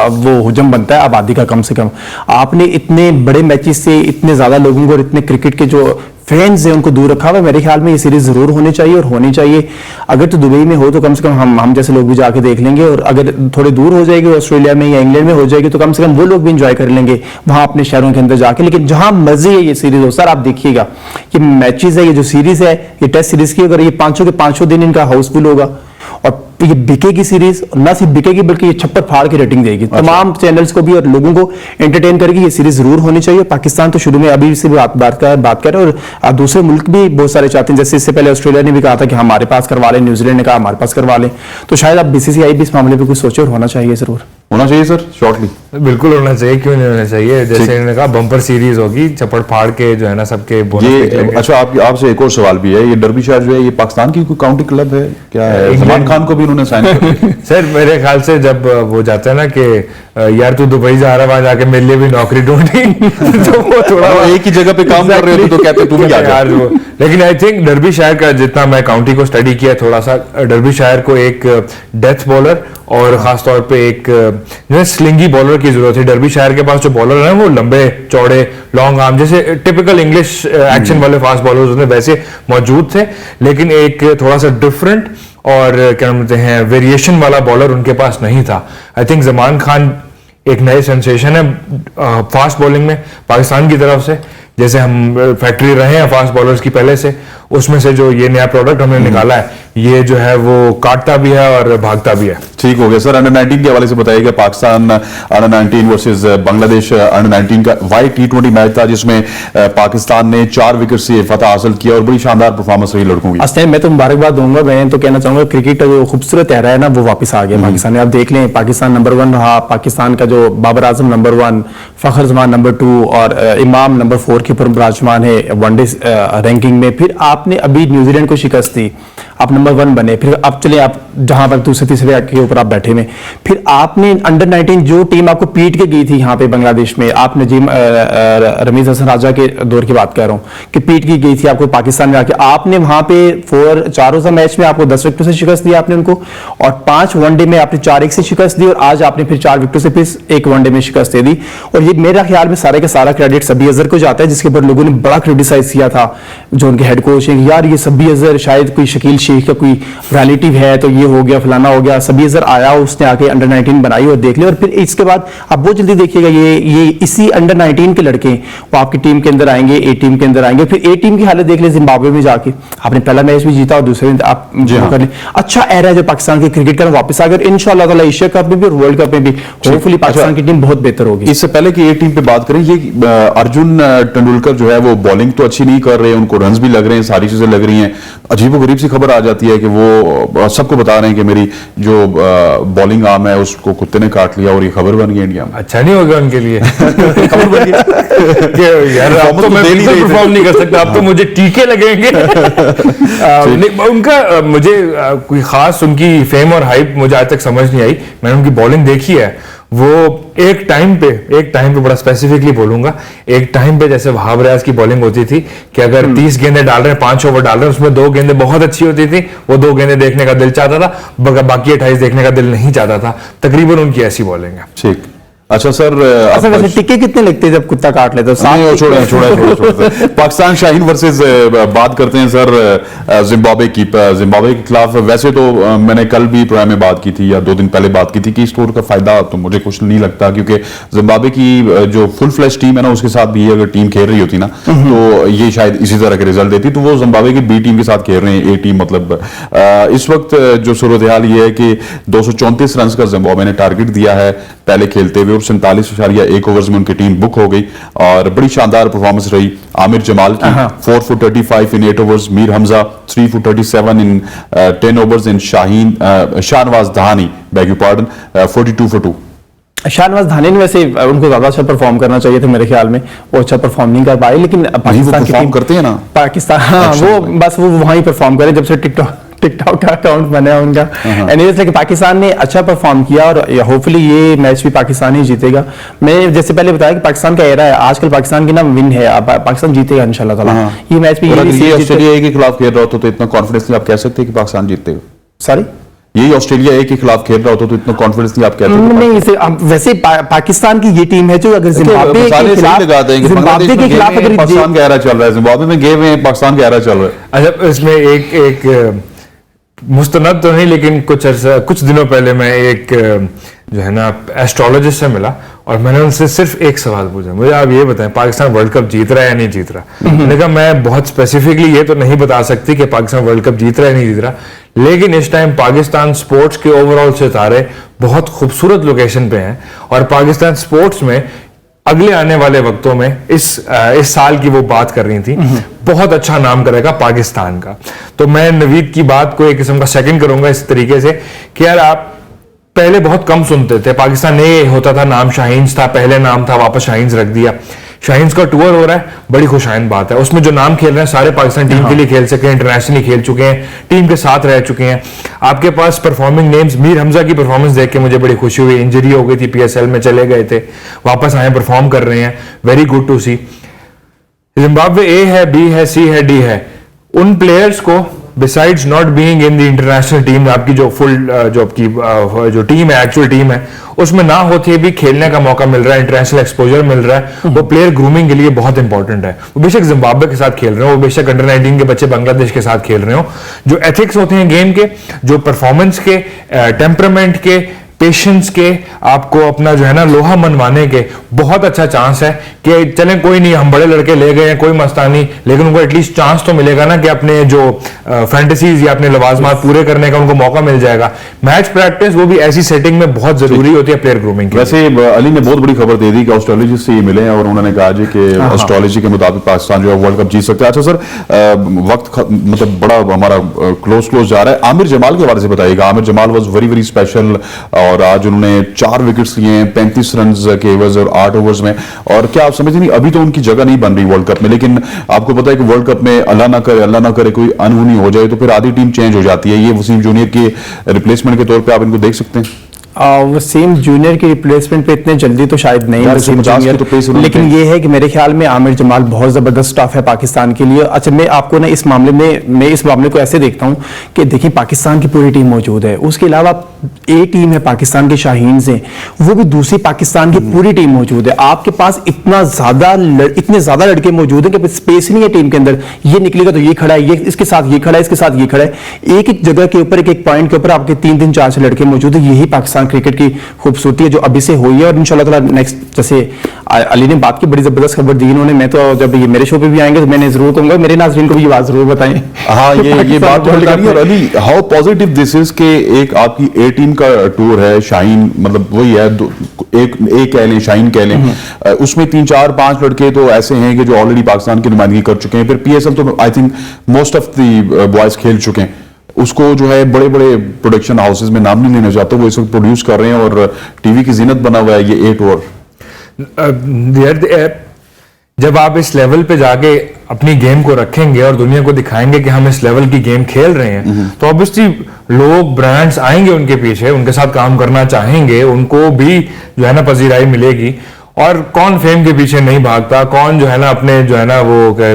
वो हुजम बनता है आबादी का, कम से कम। आपने इतने बड़े मैचेस से इतने ज्यादा लोगों को और इतने क्रिकेट के जो फैंस हैं उनको दूर रखा हुआ। मेरे ख्याल में ये सीरीज जरूर होनी चाहिए और होनी चाहिए। अगर तो दुबई में हो तो कम से कम हम जैसे लोग भी जाके देख लेंगे, और अगर थोड़े दूर हो जाएगी ऑस्ट्रेलिया में या इंग्लैंड में हो जाएगी तो कम से कम वो लोग भी इंजॉय कर लेंगे वहां अपने शहरों के अंदर जाके। लेकिन जहां मर्जी है ये सीरीज हो, सर आप देखिएगा ये मैचेस है, ये जो सीरीज है, ये टेस्ट सीरीज की, अगर ये पांचों के पांचों दिन इनका हाउसफुल होगा और ये बिकेगी सीरीज, ना सिर्फ बिकेगी बल्कि ये छप्पर फाड़ के रेटिंग देगी। तमाम चैनल्स को भी और लोगों को एंटरटेन करेगी। ये सीरीज जरूर होनी चाहिए। पाकिस्तान तो शुरू में अभी से बात कर रहे, और दूसरे मुल्क भी बहुत सारे चाहते हैं। जैसे इससे पहले ऑस्ट्रेलिया ने भी कहा था कि हमारे पास करवा लें, न्यूजीलैंड ने कहा हमारे पास करवा लें। तो शायद अब बीसीसीआई भी इस मामले पर कुछ सोचे और होना चाहिए, जरूर होना चाहिए सर, शॉर्टली। बिल्कुल होना चाहिए, क्यों नहीं होना चाहिए। जैसे इन्होंने कहा बम्पर सीरीज होगी, चपड़ फाड़ के जो है ना सबके बोनस निकलेंगे। अच्छा, आपसे एक और सवाल भी है, ये डर्बीशायर जो है ये पाकिस्तान की कोई काउंटी क्लब है क्या है? सलमान खान को भी उन्होंने साइन कर सर मेरे ख्याल से जब वो जाता है ना कि यार तू दुबई जा रहा है, वहां जाके मेरे लिए भी नौकरी ढूंढी तो वो थोड़ा एक ही जगह पे काम कर रहे हो तो कहते तू भी आ जा। लेकिन आई थिंक डर्बीशायर का, जितना मैं काउंटी को स्टडी किया थोड़ा सा, डर्बीशायर को एक डेथ बॉलर और खासतौर पे एक स्लिंगी बॉलर की जरूरत है। डर्बीशायर के पास जो बॉलर है वो लंबे चौड़े लॉन्ग आर्म जैसे टिपिकल इंग्लिश एक्शन वाले फास्ट बॉलर्स उसमें वैसे मौजूद थे, लेकिन एक थोड़ा सा डिफरेंट और क्या बोलते हैं वेरिएशन वाला बॉलर उनके पास नहीं था। आई थिंक जमान खान एक नए सेंसेशन है फास्ट बॉलिंग में पाकिस्तान की तरफ से, जैसे हम फैक्ट्री रहे हैं फास्ट बॉलर्स की पहले से, उसमें से जो ये नया प्रोडक्ट हमने निकाला है, ये जो है वो काटता भी है और भागता भी है। ठीक हो गया सर। अंडर 19 के हवाले से बताइएगा, Pakistan under 19 versus Bangladesh under 19 का वाई T20 मैच था, जिसमें पाकिस्तान ने 4 विकेट से फतह हासिल किया और बड़ी शानदार परफॉर्मेंस रही लड़कों की। असलम मैं तो मुबारकबाद दूंगा। मैं तो कहना चाहूंगा क्रिकेट का जो खूबसूरत एरा है ना, वो वापस आ गया पाकिस्तान में। आप देख लें, पाकिस्तान नंबर 1 रहा, पाकिस्तान का जो बाबर आजम नंबर 1, फखर जमान नंबर 2 और इमाम नंबर 4 के ऊपर विराजमान है वनडे रैंकिंग में। फिर आपने अभी न्यूजीलैंड को शिकस्त दी, आप नंबर 1 बने। फिर अब चले आप जहां तक दूसरे तीसरे के ऊपर आप बैठे में, फिर आपने अंडर 19 जो टीम आपको पीट के गई थी यहाँ पे बांग्लादेश में, आप नजीम रमीज हसन राजा के दौर की बात कर रहा हूँ कि पीट की गई थी आपको पाकिस्तान में आके, आपने वहां पे 4 रोजा मैच में आपको 10 विकेटों से शिकस्त दी आपने उनको, और 5 वनडे में आपने 4-1 से शिकस्त दी, और आज आपने फिर 4 विकेटों से फिर 1 वनडे में शिकस्त दे दी। और ये मेरा ख्याल में सारे का सारा क्रेडिट सब्बी अजहर को जाता है, जिसके ऊपर लोगों ने बड़ा क्रिटिसाइज किया था, जो उनके हेड कोच हैं, यार ये सब्बी अजहर शायद कोई शकील शेख का कोई रिलेटिव है, तो ये हो गया फलाना हो गया। सब्बी अजहर आया, उसने आके अंडर 19 बनाई और देख लिया, और फिर इसके बाद आप बहुत जल्दी देखिएगा ये इसी अंडर 19 के लड़के वो आपकी टीम के अंदर आएंगे, ए टीम के अंदर आएंगे। फिर ए टीम की हालत देख ले, जिम्बाब्वे में जाके आपने पहला मैच भी जीता और दूसरे दिन आप कर लें। अच्छा एरा है जो पाकिस्तान के क्रिकेट का वापस आ गया, इंशाल्लाह ताला एशिया कप में भी और वर्ल्ड कप में भी होपफुली पाकिस्तान की टीम बहुत बेहतर होगी। इससे पहले कि ए टीम पे बात करें, ये अर्जुन तेंदुलकर जो है वो बॉलिंग तो अच्छी नहीं कर रहे, उनको रन्स भी लग रहे हैं, सारी चीजें लग रही हैं। अजीबोगरीब सी खबर आ जाती है कि वो सबको बता रहे हैं कि मेरी जो बॉलिंग आर्म है उसको कुत्ते ने काट लिया, और ये खबर बन गई इंडिया में। अच्छा नहीं होगा उनके लिए खबर बन गई यार अब तो मैं परफॉर्म नहीं कर सकता, अब तो मुझे टीके लगेंगे। नहीं, उनका मुझे कोई खास उनकी फेम और हाइप मुझे आज तक समझ नहीं आई। मैंने उनकी बॉलिंग देखी है, वो एक टाइम पे बड़ा स्पेसिफिकली बोलूंगा, एक टाइम पे जैसे वहाब रियाज की बॉलिंग होती थी कि अगर 30 गेंदें डाल रहे हैं, 5 ओवर डाल रहे हैं, उसमें 2 गेंदें बहुत अच्छी होती थी, वो 2 गेंदें देखने का दिल चाहता था, बाकी 28 देखने का दिल नहीं चाहता था। तकरीबन उनकी ऐसी बॉलिंग है। ठीक, अच्छा सर। अच्छा वैसे टिक्के कितने लगते हैं जब कुत्ता काट लेता है? छोड़े पाकिस्तान शाहीन वर्सेस बात करते हैं सर, जिम्बाब्वे के खिलाफ। वैसे तो मैंने कल भी प्रोग्राम में बात की थी या 2 दिन पहले बात की थी कि स्कोर का फायदा तो मुझे कुछ नहीं लगता, क्योंकि जिम्बाब्वे की जो फुल फ्लैश टीम है ना, उसके साथ भी अगर टीम खेल रही होती ना तो ये शायद इसी तरह के रिजल्ट देती। तो वो जिम्बाब्वे की बी टीम के साथ खेल रहे हैं, ए टीम मतलब। इस वक्त जो सूरत हाल ये है कि 234 रन का जिम्बाब्वे ने टारगेट दिया है पहले खेलते हुए, और 47.1 ओवर्स में उनकी टीम बुक हो गई, और बड़ी शानदार परफॉर्मेंस रही आमिर जमाल की। 4 for 35 in 8 overs, Mir Hamza 3 for 37 in 10 overs, in Shahnawaz Dahani beg you pardon 42 for 2। Shahnawaz Dhani ने वैसे उनको ज्यादा अच्छा परफॉर्म करना चाहिए था मेरे ख्याल में, वो अच्छा परफॉर्म नहीं कर पाए, लेकिन पाकिस्तान की टीम करते हैं ना, पाकिस्तान हाँ वो बस वो वहीं परफॉर्म करे जब से टिकटॉक का अकाउंट बना है उनका। एनीवेज लेकिन पाकिस्तान ने अच्छा परफॉर्म किया, और होपफुली ये मैच भी पाकिस्तान ही जीतेगा। मैं जैसे पहले बताया कि पाकिस्तान का एरा है आजकल, पाकिस्तान की ना विन है, पाकिस्तान जीतेगा इंशाल्लाह ताला। ये मैच भी ये ऑस्ट्रेलिया ए के खिलाफ खेल रहा होता तो इतना कॉन्फिडेंस नहीं आप कह सकते कि पाकिस्तान जीतेगा? सॉरी, यही ऑस्ट्रेलिया ए के खिलाफ खेल रहा होता तो इतना कॉन्फिडेंस नहीं आप कहते? नहीं, इसे वैसे पाकिस्तान की ये टीम है जो अगर जिम्बाब्वे के खिलाफ अगर पाकिस्तान का एरा चल रहा है, जिम्बाब्वे में गेम में पाकिस्तान का एरा चल रहा है। अच्छा, इसमें एक मुस्तनद तो नहीं, लेकिन कुछ दिनों पहले मैं एक जो है ना एस्ट्रोलॉजिस्ट से मिला, और मैंने उनसे सिर्फ एक सवाल पूछा, मुझे आप ये बताएं पाकिस्तान वर्ल्ड कप जीत रहा है या नहीं जीत रहा। मैंने कहा मैं बहुत स्पेसिफिकली ये तो नहीं बता सकती कि पाकिस्तान वर्ल्ड कप जीत रहा है या नहीं जीत रहा, लेकिन इस टाइम पाकिस्तान स्पोर्ट्स के ओवरऑल सितारे बहुत खूबसूरत लोकेशन पे हैं, और पाकिस्तान स्पोर्ट्स में अगले आने वाले वक्तों में इस साल की वो बात कर रही थी, बहुत अच्छा नाम करेगा पाकिस्तान का। तो मैं नवीद की बात को एक किस्म का सेकंड करूंगा इस तरीके से कि यार आप पहले बहुत कम सुनते थे, पाकिस्तान में होता था नाम शाहीन्स था, पहले नाम था, वापस शाहीन्स रख दिया। शाहीन्स का टूर हो रहा है, बड़ी खुशाइन बात है। उसमें जो नाम खेल रहे हैं सारे पाकिस्तान टीम के लिए खेल सके, इंटरनेशनली खेल चुके हैं, टीम के साथ रह चुके हैं। आपके पास परफॉर्मिंग नेम्स, मीर हमजा की परफॉर्मेंस देख के मुझे बड़ी खुशी हुई, इंजरी हो गई थी, PSL में चले गए थे, वापस आए, परफॉर्म कर रहे हैं, very good to see. Zimbabwe A है, बी है, सी है, डी है, उन प्लेयर्स को besides not being in the international team, आपकी जो फुल जो आपकी जो टीम है, एक्चुअल टीम है, उसमें ना होते भी खेलने का मौका मिल रहा है, इंटरनेशनल एक्सपोजर मिल रहा है, वो प्लेयर ग्रूमिंग के लिए बहुत इंपॉर्टेंट है। वो बेशक जिम्बाब्वे के साथ खेल रहे हो, वो बेशक अंडर 19 के बच्चे बांग्लादेश के साथ खेल रहे हो, जो एथिक्स होते हैं गेम के, जो परफॉर्मेंस के, टेम्परामेंट के, पेशेंस के, आपको अपना जो है ना लोहा मनवाने के बहुत अच्छा चांस है कि चलें कोई नहीं, हम बड़े लड़के ले गए हैं, कोई मसला नहीं, लेकिन उनको एटलीस्ट चांस तो मिलेगा ना कि अपने जो फैंटेसीज या अपने लवाजमात पूरे करने का उनको मौका मिल जाएगा। मैच प्रैक्टिस वो भी ऐसी सेटिंग में बहुत जरूरी होती है प्लेयर ग्रूमिंग की। वैसे अली ने बहुत बड़ी खबर दे दी कि ऑस्ट्रेलिया से ये मिले हैं और उन्होंने कहा जी कि ऑस्ट्रेलिया के मुताबिक पाकिस्तान जो है वर्ल्ड कप जीत सकता है। अच्छा सर, मतलब बड़ा हमारा क्लोज जा रहा है। आमिर जमाल के हवाले से बताइएगा। Aamir Jamal was very very special और आज उन्होंने 4 विकेट्स लिए हैं 35 रन के एवज और 8 ओवर्स में। और क्या आप समझते नहीं अभी तो उनकी जगह नहीं बन रही वर्ल्ड कप में, लेकिन आपको पता है कि वर्ल्ड कप में अल्लाह ना करे कोई अनहोनी हो जाए तो फिर आधी टीम चेंज हो जाती है। ये वसीम जूनियर के रिप्लेसमेंट के तौर पर आप इनको देख सकते हैं। वसीम जूनियर की रिप्लेसमेंट पे इतने जल्दी तो शायद नहीं वसीम 50 जूनियर, की तो पेस उन्होंने लेकिन ये है कि मेरे ख्याल में आमिर जमाल बहुत जबरदस्त स्टाफ है पाकिस्तान के लिए। अच्छा, मैं आपको ना इस मामले को ऐसे देखता हूं कि देखिए पाकिस्तान की पूरी टीम मौजूद है, उसके अलावा ए टीम है पाकिस्तान के शाहीन से, वो भी दूसरी पाकिस्तान की पूरी टीम मौजूद है। आपके पास इतने ज्यादा लड़के मौजूद हैं कि स्पेस नहीं है टीम के अंदर, ये निकलेगा तो ये खड़ा है, ये इसके साथ ये खड़ा है, इसके साथ ये खड़ा है। एक एक जगह के ऊपर एक पॉइंट के ऊपर आपके 3-3 4 लड़के मौजूद है। यही पाकिस्तान क्रिकेट की खूबसूरती है जो अभी से हुई है। और इंशाल्लाह ताला नेक्स्ट, जैसे अली ने बात की, बड़ी जबरदस्त खबर दी इन्होंने। मैं तो जब ये मेरे शो पे भी आएंगे तो मैंने जरूर कहूंगा मेरे नाज़रीन को भी ये बात जरूर बताएं। हाँ, ये बात तो बताइए। और Ali, how positive this is कि एक आपकी ए टीम का टूर है, शाहीन मतलब वही है, एक कह लें, शाहीन कह लें, उसमें 3-4-5 लड़के तो ऐसे हैं कि जो ऑलरेडी पाकिस्तान की नुमाइंदगी कर चुके हैं। फिर पीएसएल तो I think most of the boys खेल चुके हैं। उसको जो है बड़े बड़े प्रोडक्शन हाउसेज में नाम नहीं लेना चाहता, वो इस वक्त प्रोड्यूस कर रहे हैं और टीवी की जीनत बना हुआ है ये 8 ओवर। जब आप इस लेवल पे जाके अपनी गेम को रखेंगे और दुनिया को दिखाएंगे कि हम इस लेवल की गेम खेल रहे हैं, तो ऑब्वियसली लोग, ब्रांड्स आएंगे उनके पीछे, उनके साथ काम करना चाहेंगे, उनको भी जो है ना पजीराई मिलेगी। और कौन फेम के पीछे नहीं भागता, कौन जो है ना अपने जो है ना वो क्या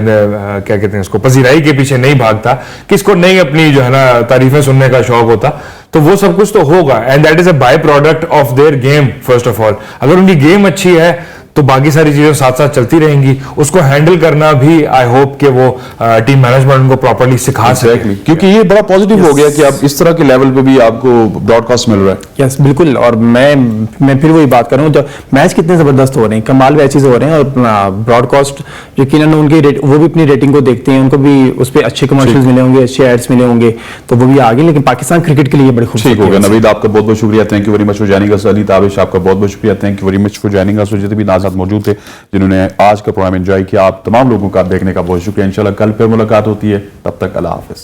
कहते हैं उसको, पजीराई के पीछे नहीं भागता, किसको नहीं अपनी जो है ना तारीफें सुनने का शौक होता। तो वो सब कुछ तो होगा, and that is a by product of their game. First of all, अगर उनकी गेम अच्छी है तो बाकी सारी चीजें साथ साथ चलती रहेंगी। उसको हैंडल करना भी आई होप कि वो टीम मैनेजमेंट उनको प्रॉपर्ली सिखा सके, क्योंकि ये बड़ा पॉजिटिव हो गया कि अब इस तरह के लेवल पे भी आपको ब्रॉडकास्ट मिल रहा है। यस, बिल्कुल। और मैं फिर वही बात कर रहा हूँ, जब मैच कितने जबरदस्त हो रहे हैं, कमाल मैचेस हो रहे हैं, और ब्रॉडकास्ट यकीनन उनकी वो भी अपनी रेटिंग को देखते हैं, उनको भी उस पर अच्छे कमर्शियल्स मिले होंगे, अच्छे एड्स मिले होंगे, तो वो भी आगे। लेकिन पाकिस्तान क्रिकेट के लिए बड़ी खूबसूरत हो गया। नवीद, आपका बहुत बहुत शुक्रिया, thank you very much for joining us. Ali Tabish, आपका बहुत बहुत शुक्रिया, thank you very much for joining us. जितने भी नाज़रीन मौजूद थे जिन्होंने आज का प्रोग्राम एंजॉय किया, आप तमाम लोगों का देखने का बहुत शुक्रिया। इंशाल्लाह कल फिर मुलाकात होती है, तब तक अल्लाह हाफिज।